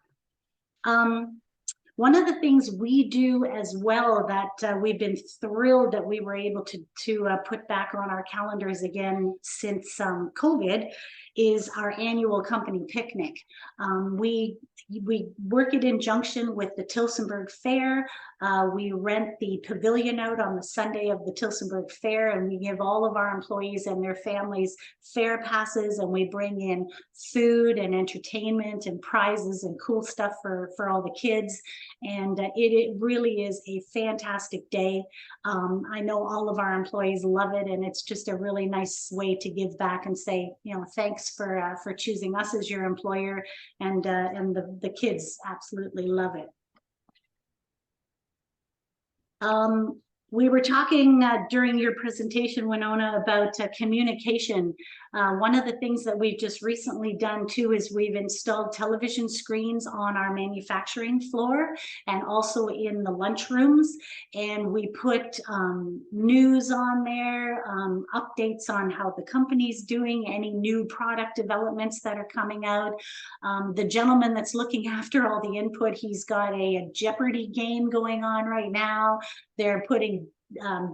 Speaker 4: One of the things we do as well that we've been thrilled that we were able to put back on our calendars again since COVID is our annual company picnic. We work it in junction with the Tillsonburg Fair. We rent the pavilion out on the Sunday of the Tillsonburg Fair, and we give all of our employees and their families fair passes, and we bring in food and entertainment and prizes and cool stuff for all the kids. And it really is a fantastic day. I know all of our employees love it, and it's just a really nice way to give back and say, you know, thanks for choosing us as your employer, and the kids absolutely love it. We were talking during your presentation, Winona, about communication. One of the things that we've just recently done too is we've installed television screens on our manufacturing floor and also in the lunchrooms, and we put news on there, updates on how the company's doing, any new product developments that are coming out. The gentleman that's looking after all the input, he's got a Jeopardy game going on right now. They're putting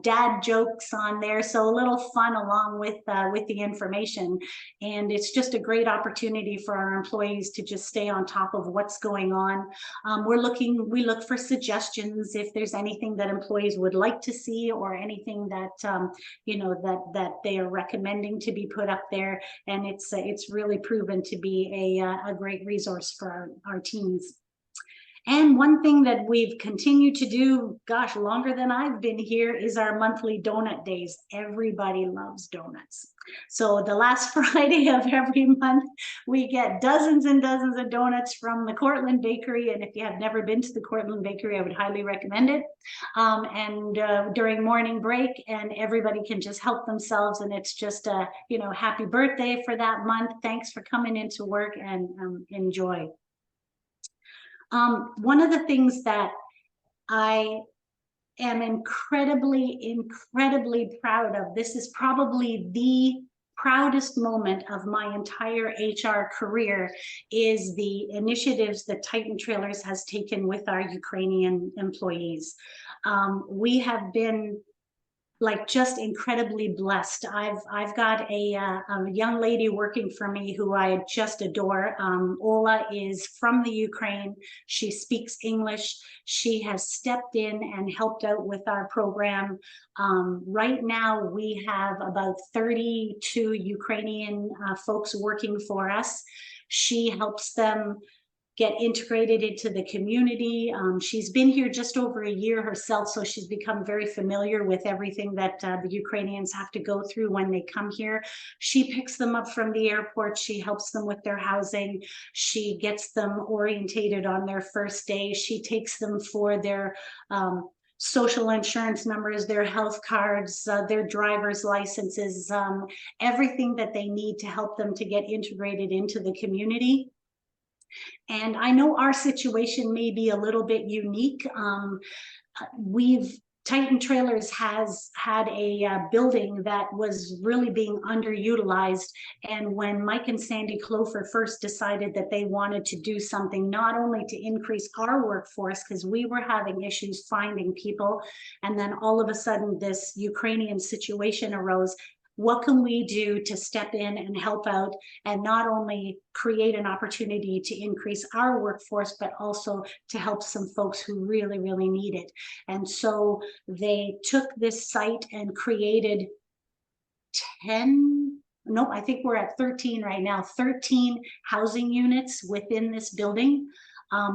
Speaker 4: dad jokes on there, so a little fun along with the information, and it's just a great opportunity for our employees to just stay on top of what's going on. We look for suggestions if there's anything that employees would like to see or anything that you know, that they are recommending to be put up there, and it's really proven to be a great resource for our teams. And one thing that we've continued to do, gosh, longer than I've been here, is our monthly donut days. Everybody loves donuts. So the last Friday of every month, we get dozens and dozens of donuts from the Cortland Bakery. And if you have never been to the Cortland Bakery, I would highly recommend it. During morning break, and everybody can just help themselves. And it's just a, you know, happy birthday for that month. Thanks for coming into work, and enjoy. One of the things that I am incredibly proud of, this is probably the proudest moment of my entire HR career, is the initiatives that Titan Trailers has taken with our Ukrainian employees. We have been just incredibly blessed. I've got a young lady working for me who I just adore. Ola is from the Ukraine. She speaks English. She has stepped in and helped out with our program. Right now we have about 32 Ukrainian folks working for us. She helps them get integrated into the community. She's been here just over a year herself, so she's become very familiar with everything that the Ukrainians have to go through when they come here. She picks them up from the airport. She helps them with their housing. She gets them orientated on their first day. She takes them for their social insurance numbers, their health cards, their driver's licenses, everything that they need to help them to get integrated into the community. And I know our situation may be a little bit unique. Titan Trailers has had a building that was really being underutilized. And when Mike and Sandy Clofer first decided that they wanted to do something, not only to increase our workforce, because we were having issues finding people, and then all of a sudden this Ukrainian situation arose, what can we do to step in and help out and not only create an opportunity to increase our workforce, but also to help some folks who really, really need it. And so they took this site and created 10, nope, I think we're at 13 right now, 13 housing units within this building.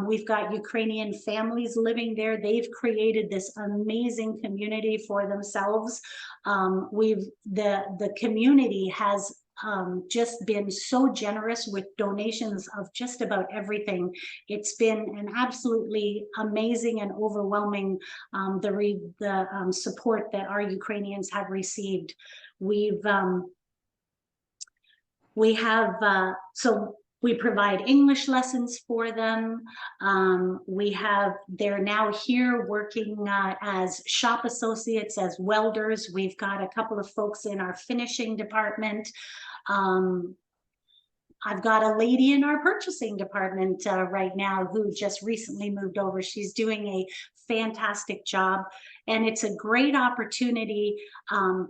Speaker 4: We've got Ukrainian families living there. They've created this amazing community for themselves. The community has just been so generous with donations of just about everything. It's been an absolutely amazing and overwhelming support that our Ukrainians have received. We provide English lessons for them. They're now here working as shop associates, as welders. We've got a couple of folks in our finishing department. I've got a lady in our purchasing department right now who just recently moved over. She's doing a fantastic job. And it's a great opportunity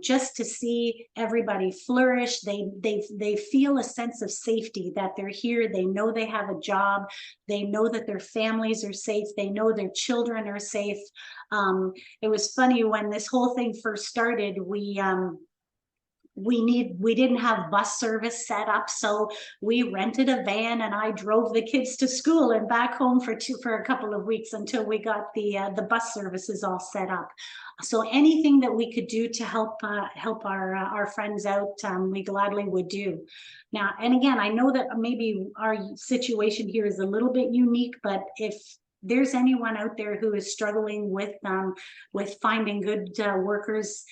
Speaker 4: just to see everybody flourish. They feel a sense of safety that they're here. They know they have a job. They know that their families are safe. They know their children are safe. It was funny when this whole thing first started, we didn't have bus service set up, so we rented a van and I drove the kids to school and back home for a couple of weeks until we got the bus services all set up. So anything that we could do to help our friends out, we gladly would do. Now, and again, I know that maybe our situation here is a little bit unique, but if there's anyone out there who is struggling with finding good workers,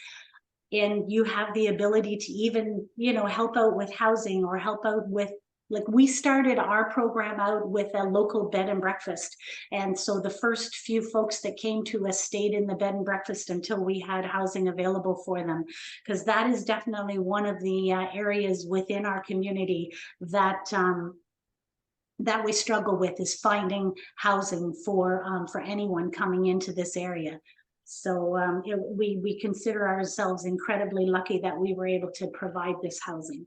Speaker 4: and you have the ability to even, help out with housing or help out with, like, we started our program out with a local bed and breakfast. And so the first few folks that came to us stayed in the bed and breakfast until we had housing available for them. Because that is definitely one of the areas within our community that we struggle with, is finding housing for anyone coming into this area. So we consider ourselves incredibly lucky that we were able to provide this housing.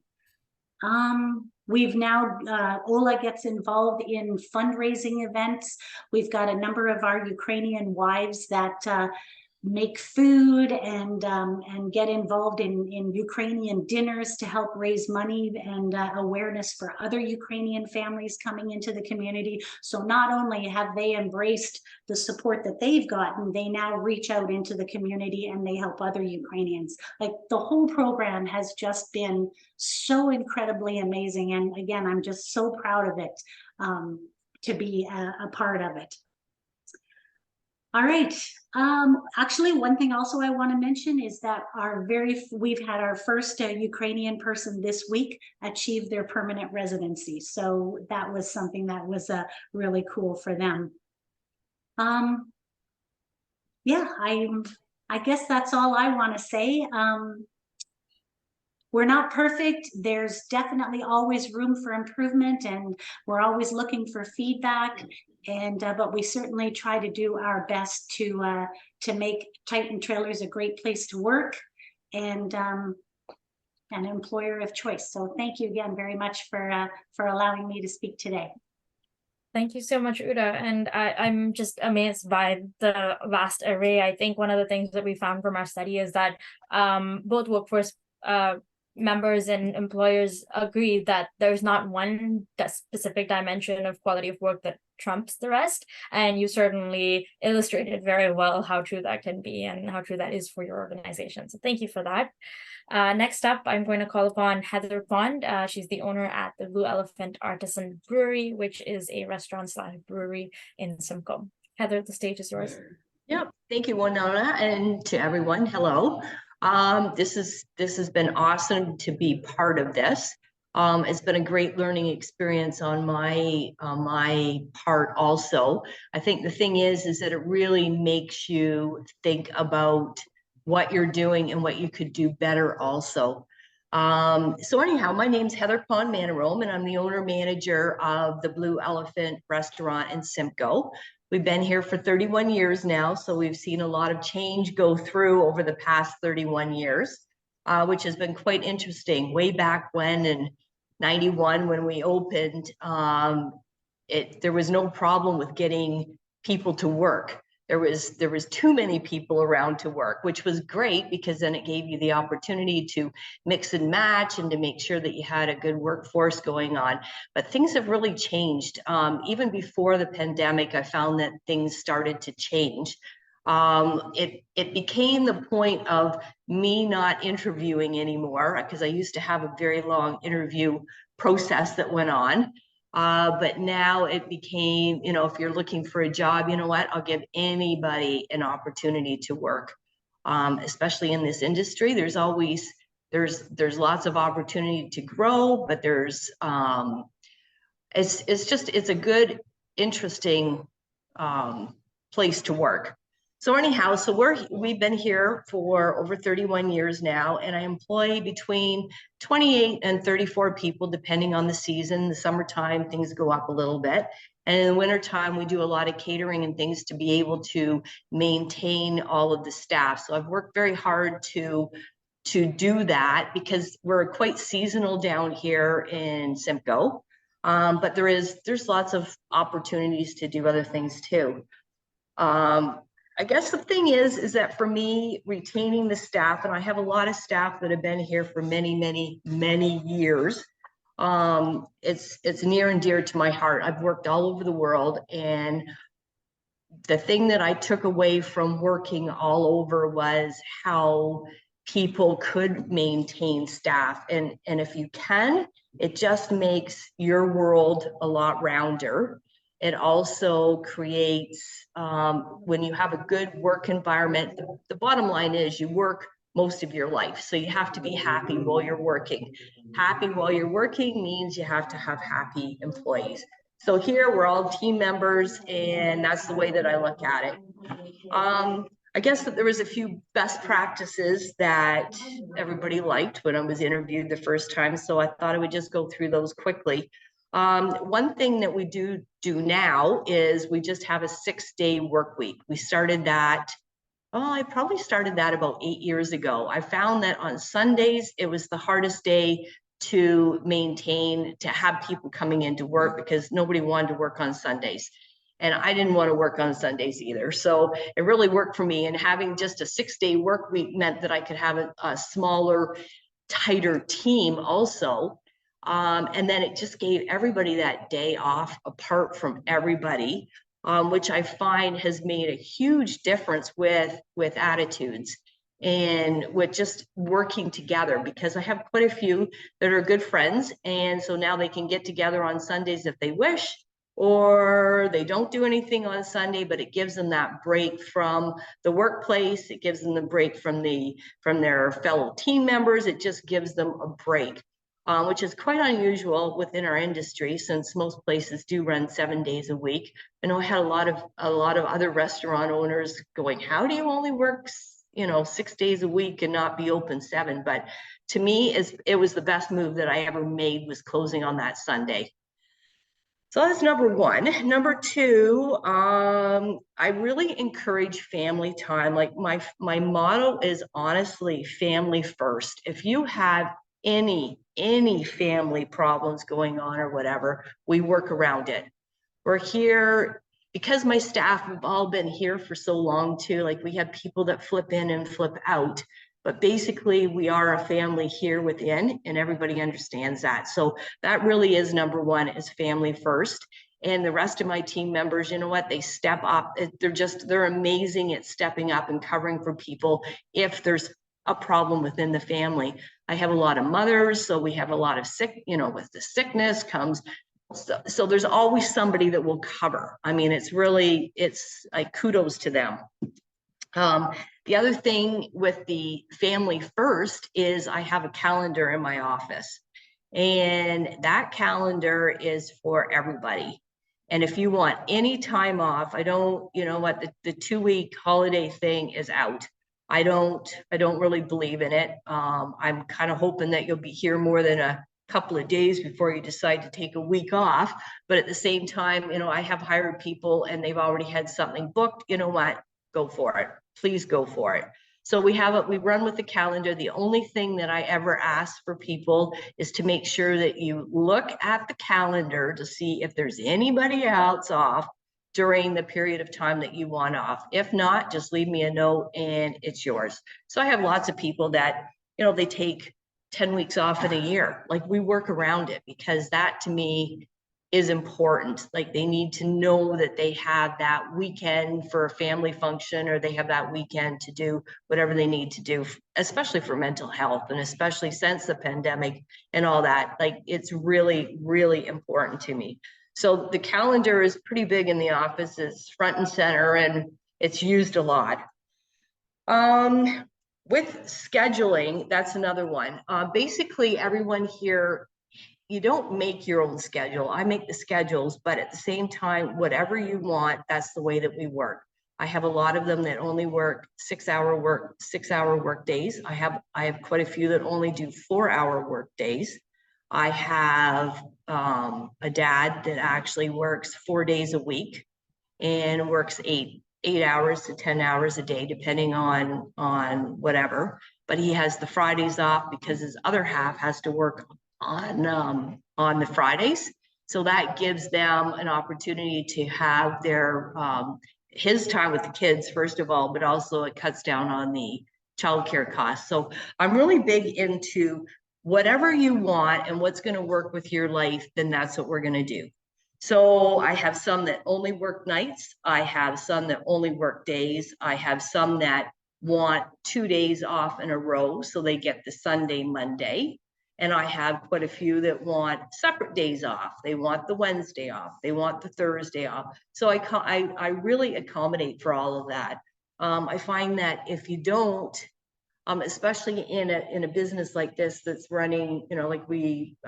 Speaker 4: We've now, Ola gets involved in fundraising events. We've got a number of our Ukrainian wives that make food and get involved in Ukrainian dinners to help raise money and awareness for other Ukrainian families coming into the community. So not only have they embraced the support that they've gotten, they now reach out into the community and they help other Ukrainians. Like, the whole program has just been so incredibly amazing. And again, I'm just so proud of it, to be a part of it. All right. Actually, one thing also I want to mention is that we've had our first Ukrainian person this week achieve their permanent residency. So that was something that was really cool for them. Yeah, I guess that's all I want to say. We're not perfect. There's definitely always room for improvement, and we're always looking for feedback. But we certainly try to do our best to make Titan Trailers a great place to work and an employer of choice. So thank you again very much for allowing me to speak today.
Speaker 1: Thank you so much, Uda. And I'm just amazed by the vast array. I think one of the things that we found from our study is that both workforce members and employers agree that there's not one specific dimension of quality of work that trumps the rest. And you certainly illustrated very well how true that can be and how true that is for your organization. So thank you for that. Next up, I'm going to call upon Heather Pond. She's the owner at the Blue Elephant Artisan Brewery, which is a restaurant/brewery in Simcoe. Heather, the stage is yours.
Speaker 5: Yep, thank you, Winona, and to everyone, hello. This has been awesome to be part of this. It's been a great learning experience on my part also. I think the thing is that it really makes you think about what you're doing and what you could do better also. So anyhow, my name's Heather Pond Manarome, and I'm the owner manager of the Blue Elephant Restaurant in Simcoe. We've been here for 31 years now, so we've seen a lot of change go through over the past 31 years, which has been quite interesting. Way back when in 91, when we opened, there was no problem with getting people to work. There was too many people around to work, which was great because then it gave you the opportunity to mix and match and to make sure that you had a good workforce going on. But things have really changed. Even before the pandemic, I found that things started to change. It became the point of me not interviewing anymore, because I used to have a very long interview process that went on. But now it became, if you're looking for a job, you know what, I'll give anybody an opportunity to work. Especially in this industry, there's lots of opportunity to grow, but it's a good, interesting place to work. So anyhow, we've been here for over 31 years now, and I employ between 28 and 34 people, depending on the season. The summertime, things go up a little bit. And in the wintertime, we do a lot of catering and things to be able to maintain all of the staff. So I've worked very hard to do that because we're quite seasonal down here in Simcoe. But there's lots of opportunities to do other things too. I guess the thing is that for me, retaining the staff, and I have a lot of staff that have been here for many, many, many years. It's near and dear to my heart. I've worked all over the world, and the thing that I took away from working all over was how people could maintain staff. And if you can, it just makes your world a lot rounder. It also creates, when you have a good work environment, the bottom line is you work most of your life. So you have to be happy while you're working. Happy while you're working means you have to have happy employees. So here we're all team members, and that's the way that I look at it. I guess that there was a few best practices that everybody liked when I was interviewed the first time. So I thought I would just go through those quickly. One thing that we do now is we just have a 6-day work week. We started that, I probably started that about 8 years ago. I found that on Sundays, it was the hardest day to maintain, to have people coming into work because nobody wanted to work on Sundays. And I didn't want to work on Sundays either. So it really worked for me. And having just a 6-day work week meant that I could have a smaller, tighter team also. And then it just gave everybody that day off apart from everybody, which I find has made a huge difference with attitudes and with just working together, because I have quite a few that are good friends. And so now they can get together on Sundays if they wish, or they don't do anything on Sunday, but it gives them that break from the workplace. It gives them the break from their fellow team members. It just gives them a break. Which is quite unusual within our industry, since most places do run 7 days a week. I know I had a lot of other restaurant owners going, how do you only work 6 days a week and not be open 7? But to me, it was the best move that I ever made, was closing on that Sunday. So that's number one. Number two, I really encourage family time. Like my motto is honestly family first. If you have any family problems going on or whatever, we work around it. We're here because my staff have all been here for so long too. Like, we have people that flip in and flip out. but basically we are a family here within, and everybody understands that. So that really is number one, is family first. And the rest of my team members, you know what, they step up. They're amazing at stepping up and covering for people if there's a problem within the family. I have a lot of mothers, so we have a lot of sick, you know, with the sickness comes. So there's always somebody that will cover. I mean, it's like kudos to them. The other thing with the family first is I have a calendar in my office, and that calendar is for everybody. And if you want any time off, I don't, you know what, the 2-week holiday thing is out. I don't really believe in it. I'm kind of hoping that you'll be here more than a couple of days before you decide to take a week off. But at the same time, you know, I have hired people and they've already had something booked. You know what, go for it. Please go for it. So we run with the calendar. The only thing that I ever ask for people is to make sure that you look at the calendar to see if there's anybody else off during the period of time that you want off. If not, just leave me a note and it's yours. So I have lots of people that, you know, they take 10 weeks off in a year. Like, we work around it because that to me is important. Like, they need to know that they have that weekend for a family function, or they have that weekend to do whatever they need to do, especially for mental health, and especially since the pandemic and all that. Like, it's really, really important to me. So the calendar is pretty big in the office. It's front and center, and it's used a lot. With scheduling, that's another one. Basically, everyone here, you don't make your own schedule. I make the schedules, but at the same time, whatever you want, that's the way that we work. I have a lot of them that only work 6-hour work days. I have quite a few that only do 4-hour work days. I have a dad that actually works 4 days a week and works 8 hours to 10 hours a day, depending on whatever. But he has the Fridays off because his other half has to work on the Fridays. So that gives them an opportunity to have their his time with the kids, first of all, but also it cuts down on the childcare costs. So I'm really big into whatever you want and what's going to work with your life, then that's what we're going to do. So I have some that only work nights. I have some that only work days. I have some that want 2 days off in a row, so they get the Sunday, Monday. And I have quite a few that want separate days off. They want the Wednesday off. They want the Thursday off. So I really accommodate for all of that. I find that if you don't, especially in a business like this that's running, you know, like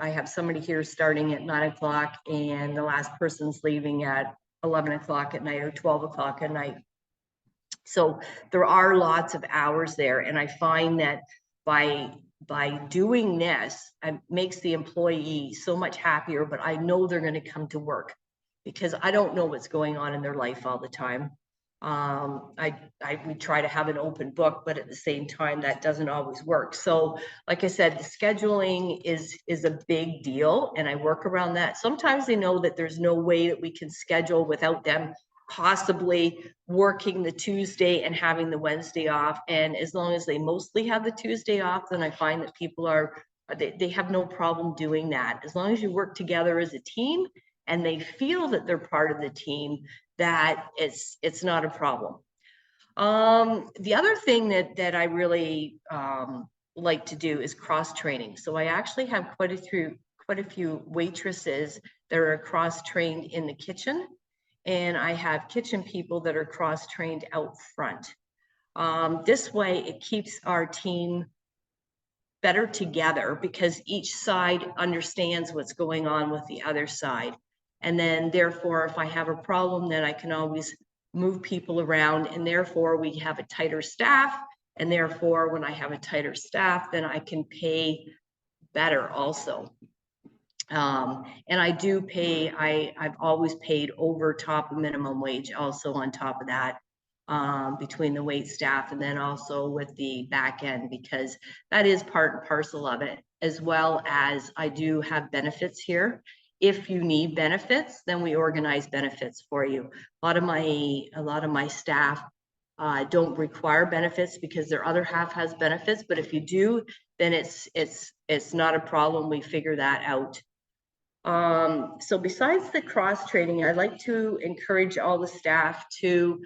Speaker 5: I have somebody here starting at 9 o'clock and the last person's leaving at 11 o'clock at night or 12 o'clock at night. So there are lots of hours there. And I find that by doing this, it makes the employee so much happier, but I know they're going to come to work because I don't know what's going on in their life all the time. We try to have an open book, but at the same time, that doesn't always work. So like I said, the scheduling is a big deal, and I work around that. Sometimes they know that there's no way that we can schedule without them possibly working the Tuesday and having the Wednesday off. And as long as they mostly have the Tuesday off, then I find that people they have no problem doing that. As long as you work together as a team and they feel that they're part of the team, that it's not a problem. The other thing that I really like to do is cross training. So I actually have quite a few waitresses that are cross trained in the kitchen, and I have kitchen people that are cross trained out front. This way it keeps our team better together because each side understands what's going on with the other side. And then therefore, if I have a problem, then I can always move people around, and therefore we have a tighter staff. And therefore, when I have a tighter staff, then I can pay better also. And I do pay, I've always paid over top of minimum wage also on top of that, between the wait staff and then also with the back end, because that is part and parcel of it, as well as I do have benefits here. If you need benefits, then we organize benefits for you. A lot of my staff don't require benefits because their other half has benefits. But if you do, then it's not a problem. We figure that out. So besides the cross training, I'd like to encourage all the staff to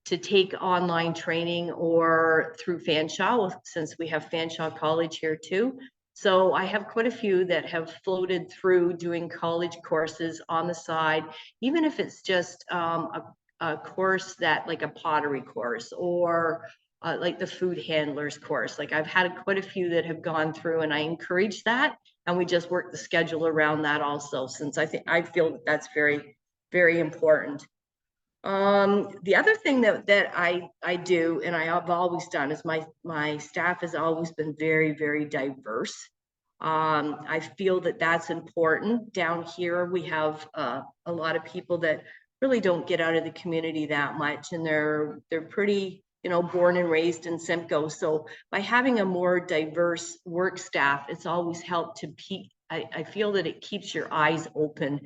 Speaker 5: take online training or through Fanshawe, since we have Fanshawe College here too. So I have quite a few that have floated through doing college courses on the side, even if it's just a course that, like a pottery course, or like the food handlers course. Like I've had quite a few that have gone through, and I encourage that. And we just work the schedule around that also, since I feel that that's very, very important. The other thing that I do, and I have always done, is my staff has always been very, very diverse. I feel that that's important. Down here, we have a lot of people that really don't get out of the community that much, and they're pretty, you know, born and raised in Simcoe. So by having a more diverse work staff, it's always helped to I feel that it keeps your eyes open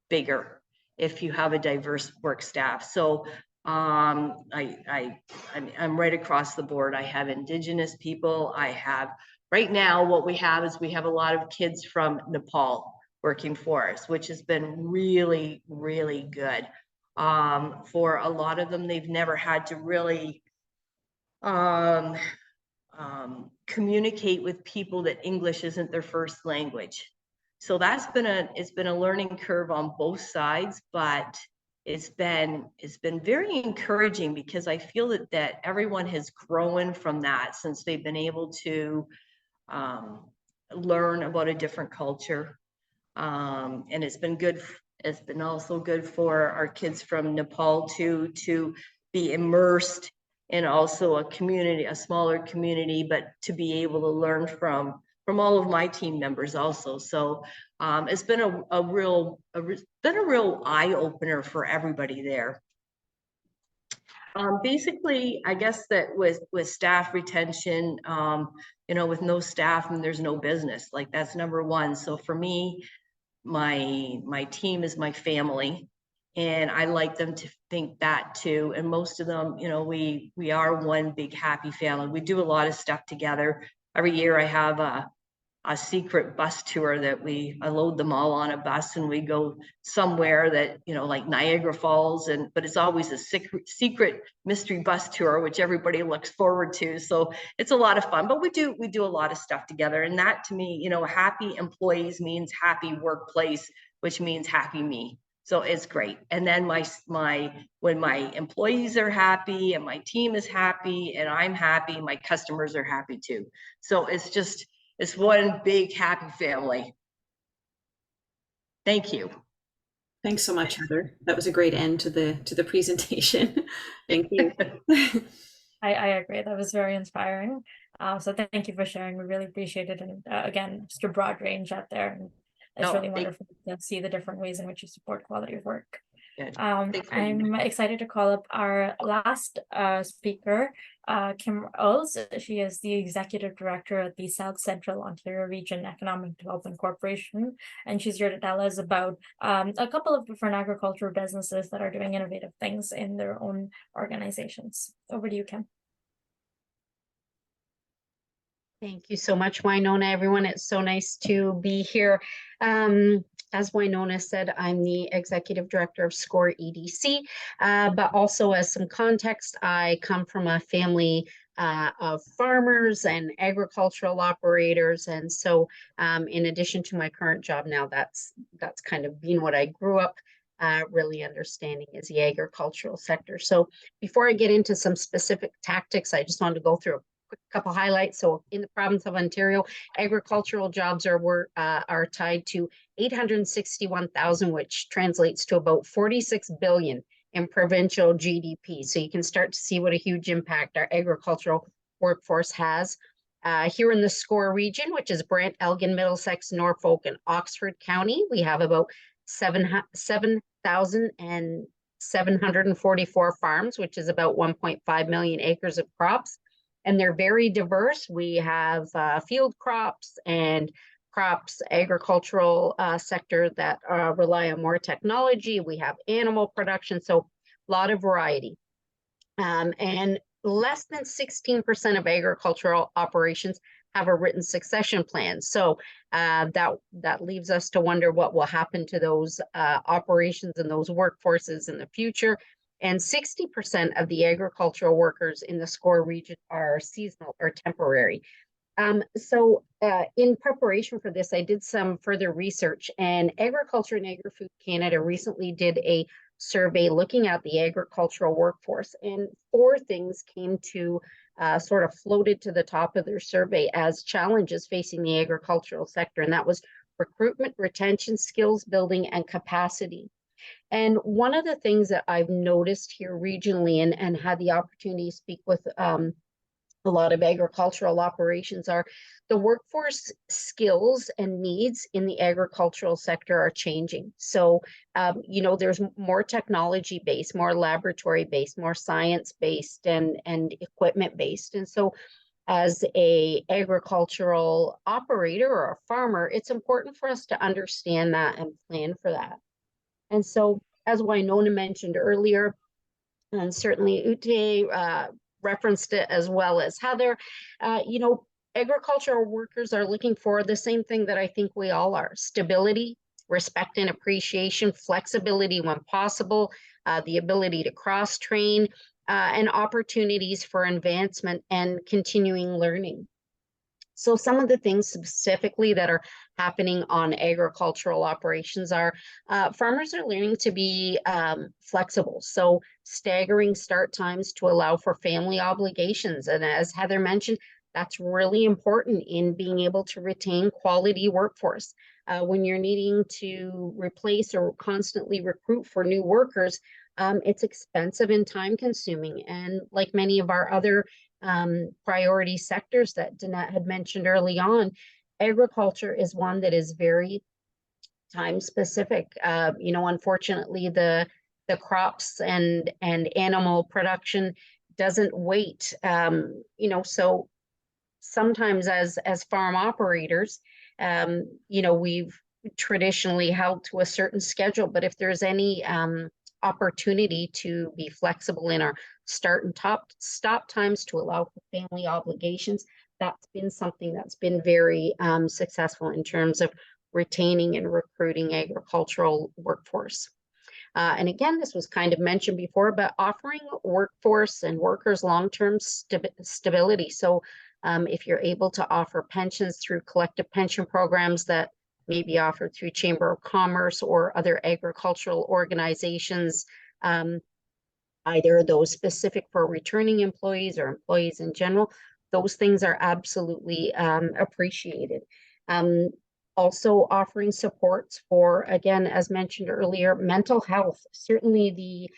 Speaker 5: bigger if you have a diverse work staff. So I'm right across the board. I have Indigenous people. I have, right now, what we have is we have a lot of kids from Nepal working for us, which has been really, really good. For a lot of them, they've never had to really communicate with people that English isn't their first language. So that's been it's been a learning curve on both sides, but it's been very encouraging, because I feel that everyone has grown from that since they've been able to learn about a different culture. And it's been good. It's been also good for our kids from Nepal to be immersed in also a community, a smaller community, but to be able to learn from all of my team members also. So it's been a real eye opener for everybody there. Basically, I guess that with staff retention, you know, with no staff, and there's no business. Like, that's number one. So for me, my team is my family, and I like them to think that too. And most of them, you know, we are one big happy family. We do a lot of stuff together. Every year I have a secret bus tour that I load them all on a bus, and we go somewhere that, you know, like Niagara Falls, but it's always a secret mystery bus tour, which everybody looks forward to. So it's a lot of fun, but we do a lot of stuff together. And that, to me, you know, happy employees means happy workplace, which means happy me. So it's great. And then when my employees are happy and my team is happy and I'm happy, my customers are happy too. So it's one big happy family. Thank you.
Speaker 2: Thanks so much, Heather. That was a great end to the presentation. Thank you.
Speaker 1: I agree. That was very inspiring. So thank you for sharing. We really appreciate it. And again, just a broad range out there. And it's really wonderful to see the different ways in which you support quality of work. I'm excited to call up our last speaker, Kim Earls. She is the Executive Director at the South Central Ontario Region Economic Development Corporation, and she's here to tell us about a couple of different agricultural businesses that are doing innovative things in their own organizations. Over to you, Kim.
Speaker 6: Thank you so much, Winona, everyone. It's so nice to be here. As Winona said, I'm the Executive Director of SCORE EDC, but also as some context, I come from a family of farmers and agricultural operators. And so in addition to my current job now, that's kind of been what I grew up really understanding is the agricultural sector. So before I get into some specific tactics, I just wanted to go through a quick couple highlights. So in the province of Ontario, agricultural jobs are tied to 861,000, which translates to about 46 billion in provincial GDP. So you can start to see what a huge impact our agricultural workforce has. Here in the SCORE region, which is Brant, Elgin, Middlesex, Norfolk, and Oxford County, we have about 7,744 farms, which is about 1.5 million acres of crops. And they're very diverse. We have field crops and crops, agricultural sector that rely on more technology. We have animal production, so a lot of variety. And less than 16% of agricultural operations have a written succession plan. So that leaves us to wonder what will happen to those operations and those workforces in the future. And 60% of the agricultural workers in the SCORE region are seasonal or temporary. So in preparation for this, I did some further research, and Agriculture and Agri-Food Canada recently did a survey looking at the agricultural workforce, and 4 things came to sort of floated to the top of their survey as challenges facing the agricultural sector, and that was recruitment, retention, skills building, and capacity. And one of the things that I've noticed here regionally and had the opportunity to speak with a lot of agricultural operations are the workforce skills and needs in the agricultural sector are changing. So, you know, there's more technology based, more laboratory based, more science based and equipment based. And so as a agricultural operator or a farmer, it's important for us to understand that and plan for that. And so as Winona mentioned earlier, and certainly Ute referenced it as well as Heather, you know, agricultural workers are looking for the same thing that I think we all are: stability, respect and appreciation, flexibility when possible, the ability to cross-train, and opportunities for advancement and continuing learning. So some of the things specifically that are happening on agricultural operations are farmers are learning to be flexible. So staggering start times to allow for family obligations. And as Heather mentioned, that's really important in being able to retain quality workforce. When you're needing to replace or constantly recruit for new workers, it's expensive and time consuming. And like many of our other priority sectors that Danette had mentioned early on, agriculture is one that is very time specific. You know, unfortunately, the crops and animal production doesn't wait. You know, so sometimes as farm operators, you know, we've traditionally held to a certain schedule, but if there's any opportunity to be flexible in our start and stop times to allow for family obligations, that's been something that's been very successful in terms of retaining and recruiting agricultural workforce. And again, this was kind of mentioned before, but offering workforce and workers long-term stability. So if you're able to offer pensions through collective pension programs that may be offered through Chamber of Commerce or other agricultural organizations, either those specific for returning employees or employees in general, those things are absolutely appreciated. Also offering supports for, again, as mentioned earlier, mental health. Certainly the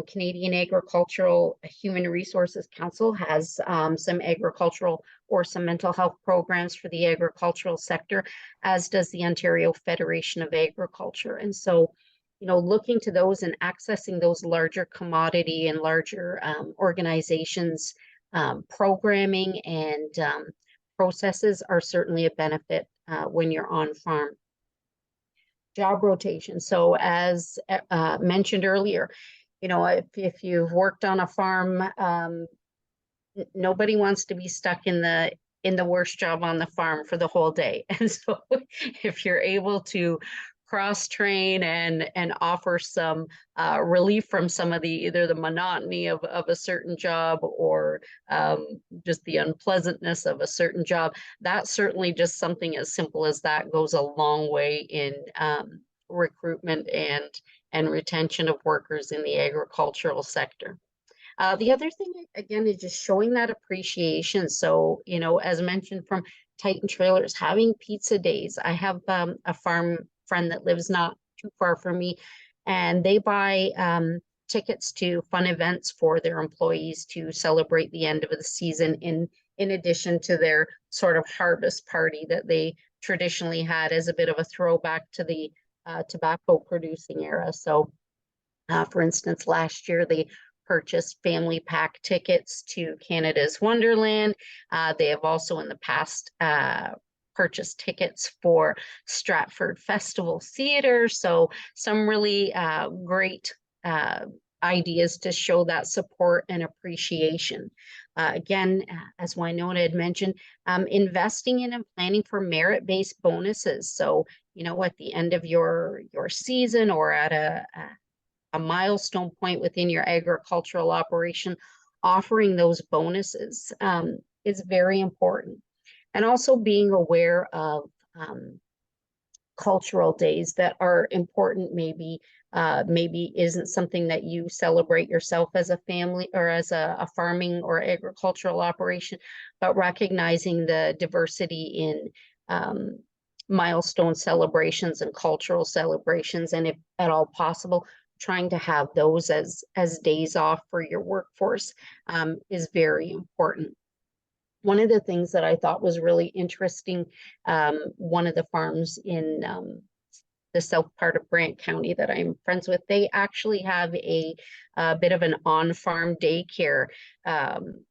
Speaker 6: Canadian Agricultural Human Resources Council has some agricultural or some mental health programs for the agricultural sector, as does the Ontario Federation of Agriculture. And so, you know, looking to those and accessing those larger commodity and larger organizations, programming and processes are certainly a benefit when you're on farm. Job rotation. So as mentioned earlier, you know, if you've worked on a farm, nobody wants to be stuck in the worst job on the farm for the whole day. And so if you're able to cross-train and offer some relief from some of the either the monotony of a certain job or just the unpleasantness of a certain job, that's certainly just something as simple as that goes a long way in recruitment and retention of workers in the agricultural sector. The other thing, again, is just showing that appreciation. So, you know, as mentioned from Titan Trailers, having pizza days. I have a farm friend that lives not too far from me, and they buy tickets to fun events for their employees to celebrate the end of the season in addition to their sort of harvest party that they traditionally had as a bit of a throwback to the tobacco producing era. So for instance, last year they purchased family pack tickets to Canada's Wonderland. They have also in the past purchased tickets for Stratford Festival Theatre. So some really great ideas to show that support and appreciation. Again, as Winona had mentioned, investing in and planning for merit-based bonuses. So, at the end of your season or at a milestone point within your agricultural operation, offering those bonuses is very important. And also being aware of cultural days that are important, maybe isn't something that you celebrate yourself as a family or as a farming or agricultural operation, but recognizing the diversity in milestone celebrations and cultural celebrations, and if at all possible, trying to have those as days off for your workforce is very important. One of the things that I thought was really interesting, one of the farms in the south part of Grant County that I'm friends with, they actually have a bit of an on-farm daycare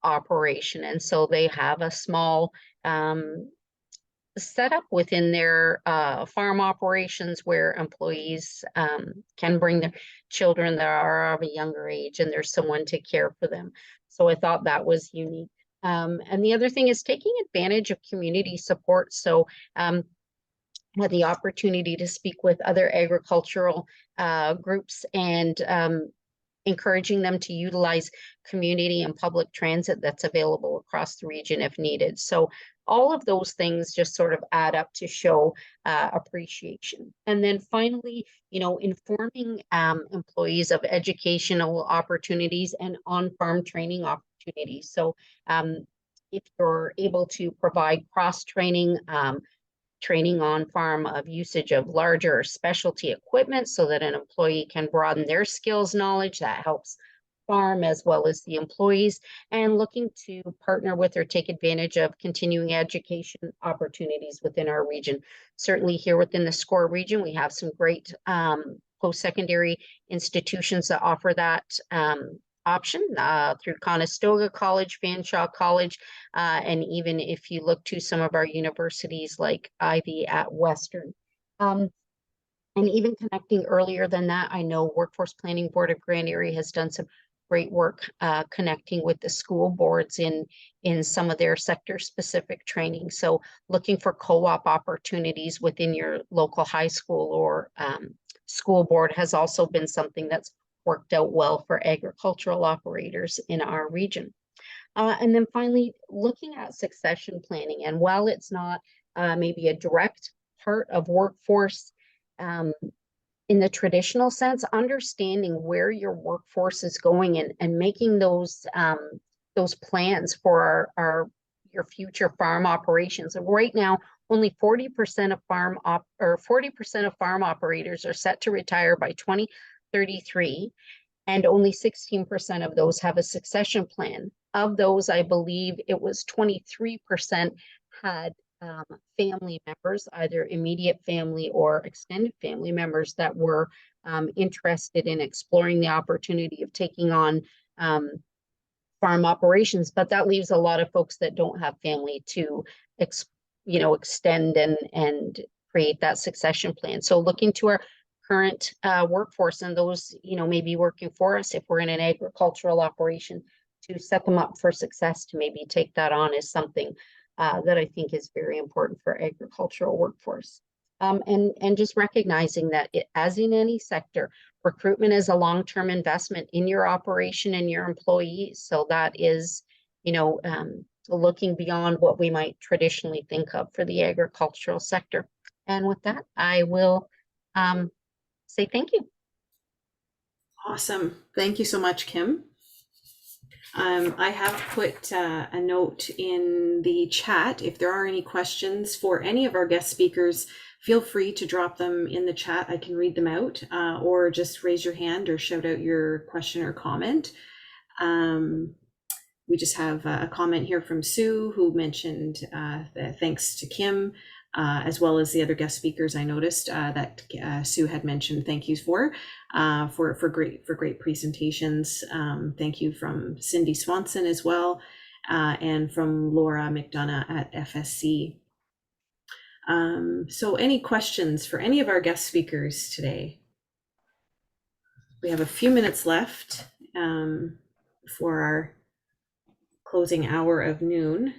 Speaker 6: operation. And so they have a small setup within their farm operations where employees can bring their children that are of a younger age, and there's someone to care for them. So I thought that was unique. And the other thing is taking advantage of community support. So had the opportunity to speak with other agricultural groups and encouraging them to utilize community and public transit that's available across the region if needed. So all of those things just sort of add up to show appreciation. And then finally, informing employees of educational opportunities and on-farm training opportunities. So if you're able to provide cross-training, training on farm of usage of larger specialty equipment so that an employee can broaden their skills knowledge, that helps farm as well as the employees, and looking to partner with or take advantage of continuing education opportunities within our region. Certainly here within the SCORE region, we have some great post-secondary institutions that offer that option through Conestoga College, Fanshawe College, and even if you look to some of our universities like Ivy at Western. And even connecting earlier than that, I know Workforce Planning Board of Grand Erie has done some great work connecting with the school boards in some of their sector specific training. So looking for co-op opportunities within your local high school or school board has also been something that's worked out well for agricultural operators in our region. And then finally, looking at succession planning. And while it's not maybe a direct part of workforce in the traditional sense, understanding where your workforce is going and making those plans for your future farm operations. And right now, only 40% of farm operators are set to retire by 2033, and only 16% of those have a succession plan. Of those, I believe it was 23% had family members, either immediate family or extended family members that were interested in exploring the opportunity of taking on farm operations. But that leaves a lot of folks that don't have family to extend and create that succession plan. So looking to our current workforce and those maybe working for us if we're in an agricultural operation, to set them up for success to maybe take that on is something that I think is very important for agricultural workforce. And just recognizing that as in any sector, recruitment is a long-term investment in your operation and your employees. So that is, looking beyond what we might traditionally think of for the agricultural sector. And with that, I will say thank you.
Speaker 2: Awesome. Thank you so much, Kim. I have put a note in the chat. If there are any questions for any of our guest speakers, feel free to drop them in the chat. I can read them out, or just raise your hand or shout out your question or comment. We just have a comment here from Sue, who mentioned thanks to Kim, as well as the other guest speakers. I noticed that Sue had mentioned thank yous for great presentations. Thank you from Cindy Swanson as well, and from Laura McDonough at FSC. So any questions for any of our guest speakers today? We have a few minutes left for our closing hour of noon.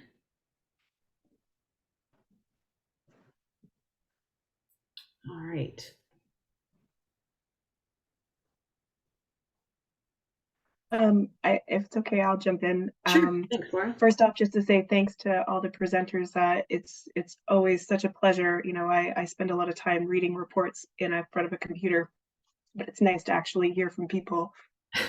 Speaker 2: All right.
Speaker 3: If it's okay, I'll jump in.
Speaker 2: Sure. Thanks, Laura.
Speaker 3: First off, just to say thanks to all the presenters. It's always such a pleasure. You know, I spend a lot of time reading reports in front of a computer, but it's nice to actually hear from people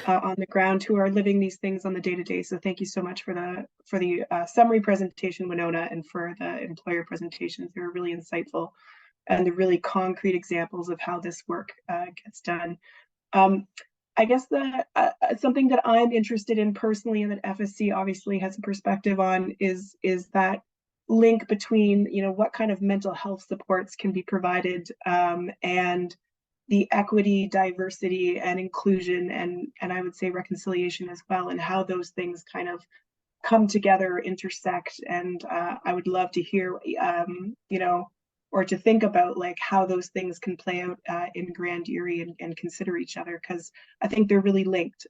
Speaker 3: on the ground who are living these things on the day-to-day. So thank you so much for the summary presentation, Winona, and for the employer presentations. They were really insightful and the really concrete examples of how this work gets done. I guess something that I'm interested in personally, and that FSC obviously has a perspective on, is that link between, you know, what kind of mental health supports can be provided and the equity, diversity, and inclusion, and I would say reconciliation as well, and how those things kind of come together, intersect. And I would love to hear, you know, or to think about like how those things can play out in Grand Erie and consider each other, because I think they're really linked,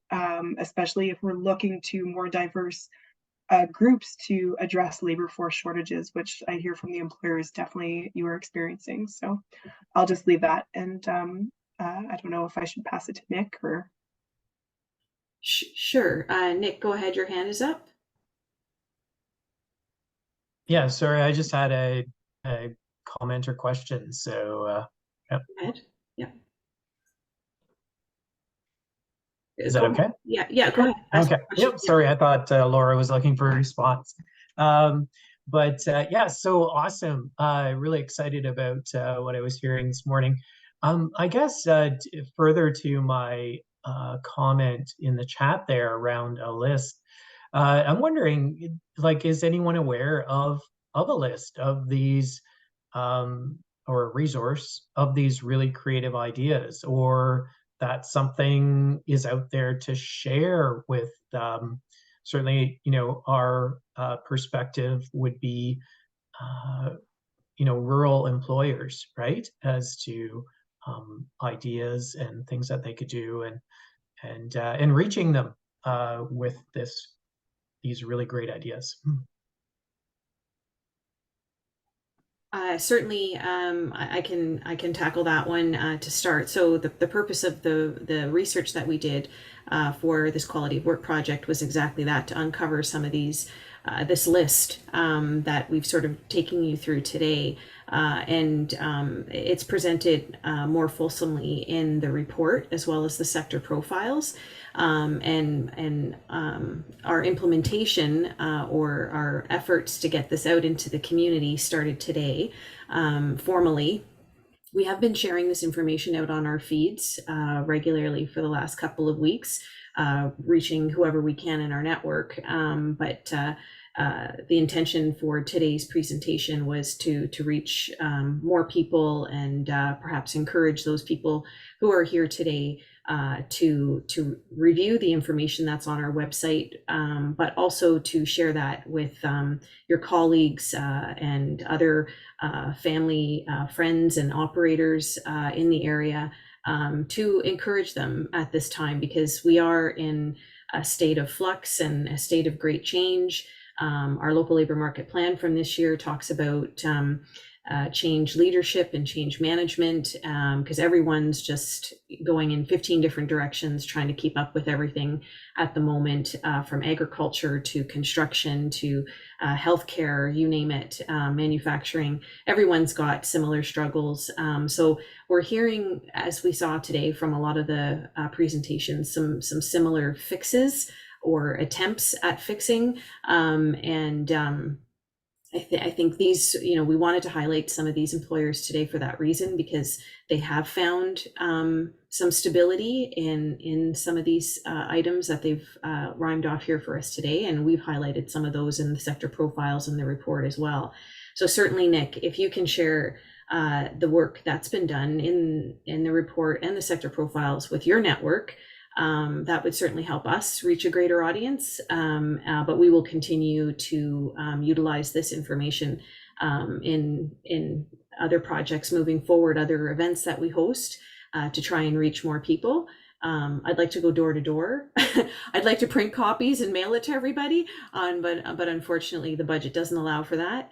Speaker 3: especially if we're looking to more diverse groups to address labor force shortages, which I hear from the employers definitely you are experiencing. So I'll just leave that. And I don't know if I should pass it to Nick or.
Speaker 2: Sure. Nick, go ahead. Your hand is up.
Speaker 7: Yeah, sorry, I just had a comment or question. So,
Speaker 2: Go ahead. Yeah.
Speaker 7: is that okay?
Speaker 2: Yeah, go ahead.
Speaker 7: Okay. Yep. Sorry, I thought Laura was looking for a response. Yeah, so awesome. Really excited about what I was hearing this morning. I guess further to my comment in the chat there around a list, I'm wondering, like, is anyone aware of a list of these or a resource of these really creative ideas, or that something is out there to share with certainly, you know, our perspective would be you know, rural employers, right, as to ideas and things that they could do, and reaching them with these really great ideas.
Speaker 2: Certainly, I can tackle that one to start. So the purpose of the research that we did for this quality of work project was exactly that, to uncover some of these this list that we've sort of taken you through today, and it's presented more fulsomely in the report as well as the sector profiles. And our implementation or our efforts to get this out into the community started today formally. We have been sharing this information out on our feeds regularly for the last couple of weeks, reaching whoever we can in our network. But the intention for today's presentation was to reach more people and perhaps encourage those people who are here today to review the information that's on our website, but also to share that with your colleagues and other family, friends, and operators in the area, to encourage them at this time, because we are in a state of flux and a state of great change. Our local labor market plan from this year talks about change leadership and change management, because everyone's just going in 15 different directions, trying to keep up with everything at the moment, from agriculture to construction to healthcare, you name it, manufacturing. Everyone's got similar struggles. So we're hearing, as we saw today from a lot of the presentations, some similar fixes or attempts at fixing, I think these, you know, we wanted to highlight some of these employers today for that reason, because they have found some stability in some of these items that they've rhymed off here for us today, and we've highlighted some of those in the sector profiles in the report as well. So certainly, Nick, if you can share the work that's been done in the report and the sector profiles with your network, that would certainly help us reach a greater audience, but we will continue to utilize this information in other projects moving forward, other events that we host, to try and reach more people. I'd like to go door to door. I'd like to print copies and mail it to everybody, but unfortunately the budget doesn't allow for that.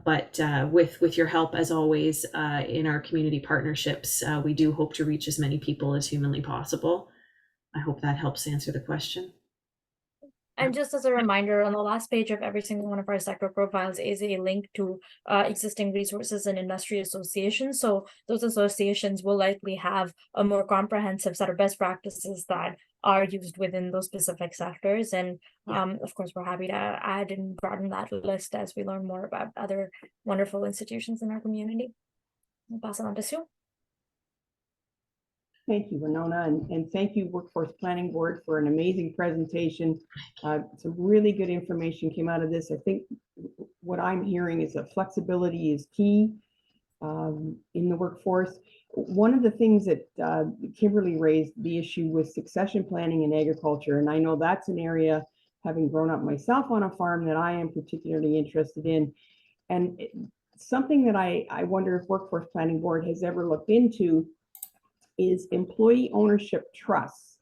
Speaker 2: But with your help, as always, in our community partnerships, we do hope to reach as many people as humanly possible. I hope that helps answer the question.
Speaker 1: And just as a reminder, on the last page of every single one of our sector profiles is a link to existing resources and industry associations. So those associations will likely have a more comprehensive set of best practices that are used within those specific sectors. And of course, we're happy to add and broaden that list as we learn more about other wonderful institutions in our community. I'll pass it on to Sue.
Speaker 8: Thank you, Winona, and thank you, Workforce Planning Board, for an amazing presentation. Some really good information came out of this. I think what I'm hearing is that flexibility is key in the workforce. One of the things that Kimberly raised, the issue with succession planning in agriculture, and I know that's an area, having grown up myself on a farm, that I am particularly interested in. And something that I wonder if Workforce Planning Board has ever looked into is employee ownership trusts.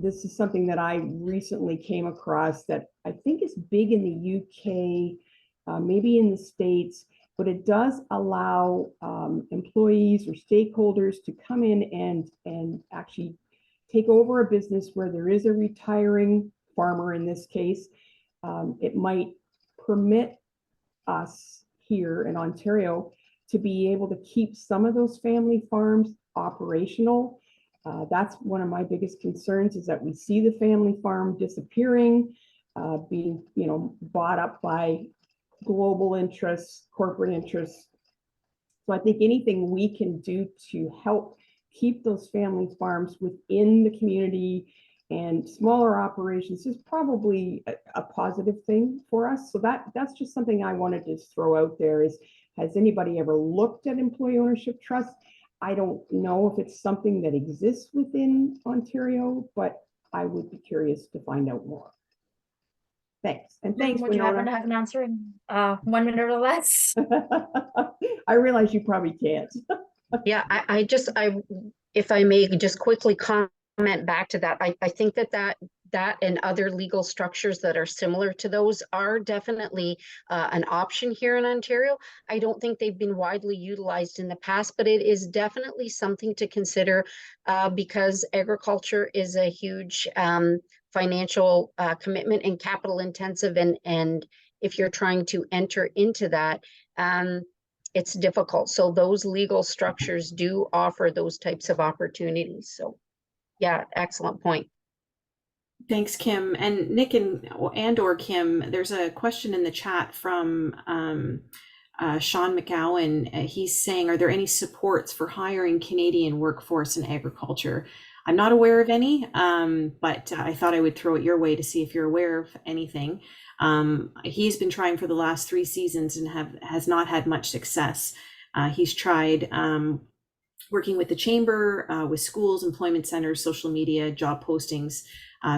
Speaker 8: This is something that I recently came across that I think is big in the UK, maybe in the States, but it does allow employees or stakeholders to come in and actually take over a business where there is a retiring farmer in this case. It might permit us here in Ontario to be able to keep some of those family farms operational. That's one of my biggest concerns, is that we see the family farm disappearing, being bought up by global interests, corporate interests. So I think anything we can do to help keep those family farms within the community and smaller operations is probably a positive thing for us. So that's just something I wanted to throw out there. Is, has anybody ever looked at employee ownership trusts? I don't know if it's something that exists within Ontario, but I would be curious to find out more. Thanks. And thanks,
Speaker 1: Would you happen
Speaker 8: Winona.
Speaker 1: to have an answer in 1 minute or less?
Speaker 8: I realize you probably can't.
Speaker 6: Yeah, if I may just quickly comment back to that, I think that and other legal structures that are similar to those are definitely an option here in Ontario. I don't think they've been widely utilized in the past, but it is definitely something to consider because agriculture is a huge financial commitment and capital intensive. And if you're trying to enter into that, it's difficult. So those legal structures do offer those types of opportunities. So yeah, excellent point.
Speaker 2: Thanks, Kim. And Nick and or Kim, there's a question in the chat from Sean McGowan. He's saying, are there any supports for hiring Canadian workforce in agriculture? I'm not aware of any, but I thought I would throw it your way to see if you're aware of anything. He's been trying for the last 3 seasons and has not had much success. He's tried working with the chamber, with schools, employment centers, social media, job postings,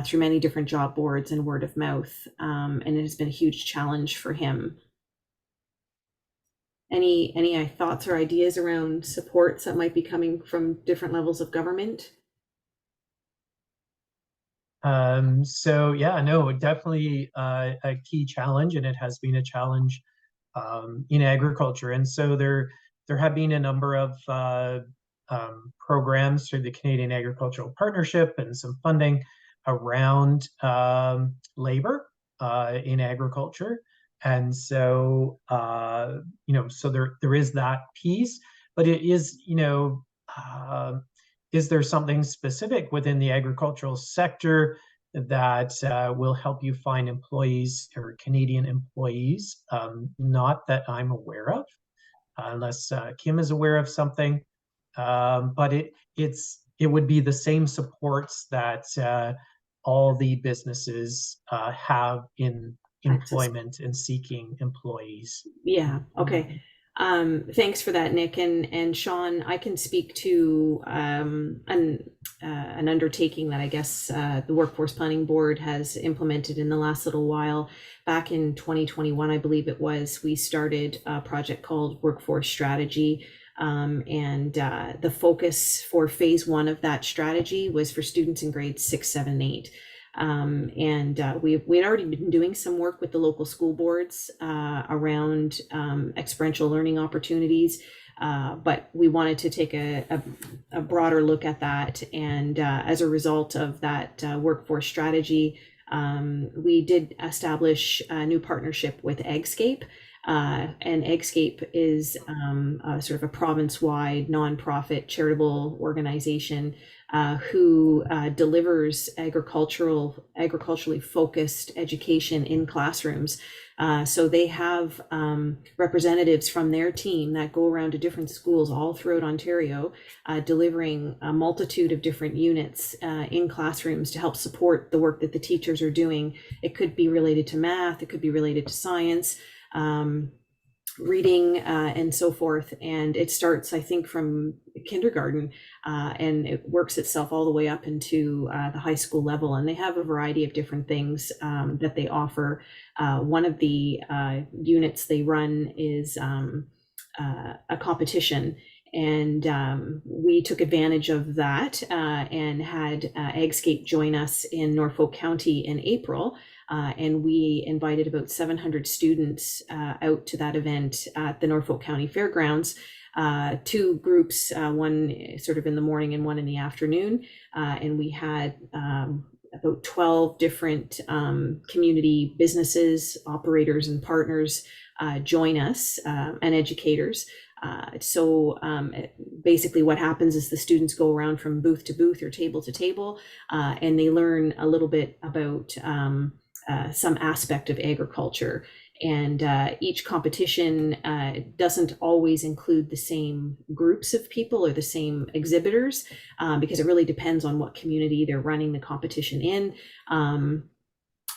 Speaker 2: through many different job boards and word of mouth. And it has been a huge challenge for him. Any thoughts or ideas around supports that might be coming from different levels of government?
Speaker 7: So yeah, no, definitely a key challenge, and it has been a challenge in agriculture. And so there have been a number of programs through the Canadian Agricultural Partnership and some funding around labor in agriculture. And so so there is that piece, but it is is there something specific within the agricultural sector that will help you find employees or Canadian employees? Not that I'm aware of, unless Kim is aware of something. But it would be the same supports that all the businesses have in employment and seeking employees.
Speaker 2: Yeah. Okay. Thanks for that, Nick. And Sean, I can speak to an undertaking that I guess the Workforce Planning Board has implemented in the last little while. Back in 2021, I believe it was, we started a project called Workforce Strategy. The focus for phase 1 of that strategy was for students in grades 6, 7, and 8. We had already been doing some work with the local school boards around experiential learning opportunities, but we wanted to take a broader look at that. And as a result of that workforce strategy, we did establish a new partnership with Eggscape. And Eggscape is sort of a province-wide nonprofit charitable organization who delivers agriculturally focused education in classrooms. So they have representatives from their team that go around to different schools all throughout Ontario, delivering a multitude of different units in classrooms to help support the work that the teachers are doing. It could be related to math, it could be related to science, reading, and so forth. And it starts, I think, from kindergarten, and it works itself all the way up into the high school level. And they have a variety of different things that they offer. One of the units they run is a competition. And we took advantage of that and had Eggscape join us in Norfolk County in April. And we invited about 700 students out to that event at the Norfolk County Fairgrounds. 2 groups, one sort of in the morning and one in the afternoon. And we had about 12 different community businesses, operators and partners join us, and educators. Basically what happens is the students go around from booth to booth or table to table, and they learn a little bit about some aspect of agriculture. And each competition doesn't always include the same groups of people or the same exhibitors, because it really depends on what community they're running the competition in.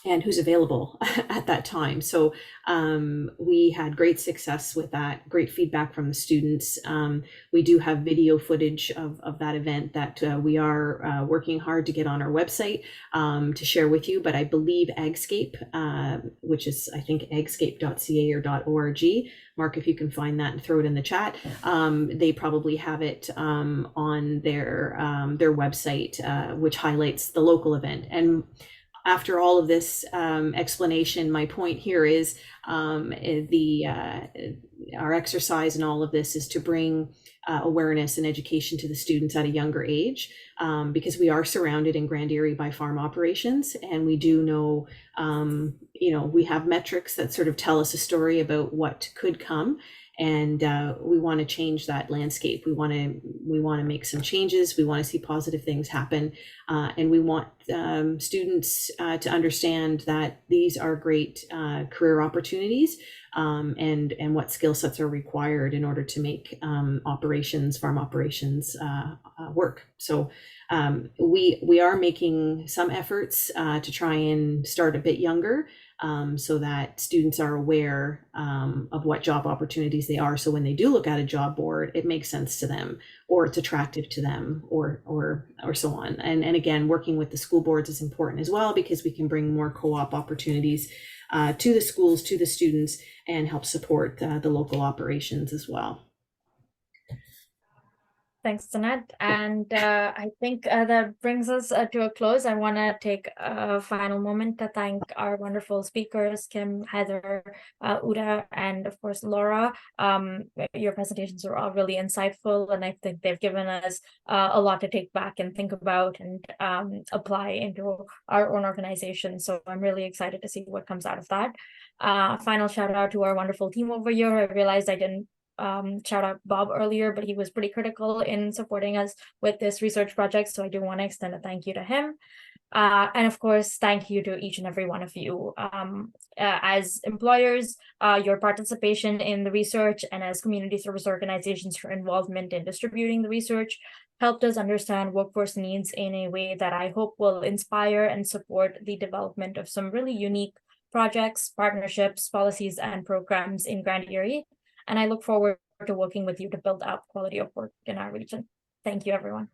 Speaker 2: And who's available at that time. So we had great success with that, great feedback from the students. We do have video footage of that event that we are working hard to get on our website to share with you. But I believe Eggscape, which is, I think, eggscape.ca or .org. Mark, if you can find that and throw it in the chat. They probably have it on their website, which highlights the local event. And after all of this explanation, my point here is our exercise in all of this is to bring awareness and education to the students at a younger age, because we are surrounded in Grand Erie by farm operations, and we do know, we have metrics that sort of tell us a story about what could come. And we want to change that landscape. We want to make some changes. We want to see positive things happen, and we want students to understand that these are great career opportunities, and what skill sets are required in order to make farm operations work. So we are making some efforts to try and start a bit younger, so that students are aware of what job opportunities they are. So when they do look at a job board, it makes sense to them, or it's attractive to them, or so on. And again, working with the school boards is important as well, because we can bring more co-op opportunities to the schools, to the students, and help support the local operations as well.
Speaker 1: Thanks, Danette. And I think that brings us to a close. I want to take a final moment to thank our wonderful speakers, Kim, Heather, Uda, and of course, Laura. Your presentations were all really insightful, and I think they've given us a lot to take back and think about and apply into our own organization. So I'm really excited to see what comes out of that. Final shout out to our wonderful team over here. I realized I didn't shout out Bob earlier, but he was pretty critical in supporting us with this research project. So I do want to extend a thank you to him. And of course, thank you to each and every one of you. As employers, your participation in the research, and as community service organizations, your involvement in distributing the research helped us understand workforce needs in a way that I hope will inspire and support the development of some really unique projects, partnerships, policies, and programs in Grand Erie. And I look forward to working with you to build out quality of work in our region. Thank you, everyone.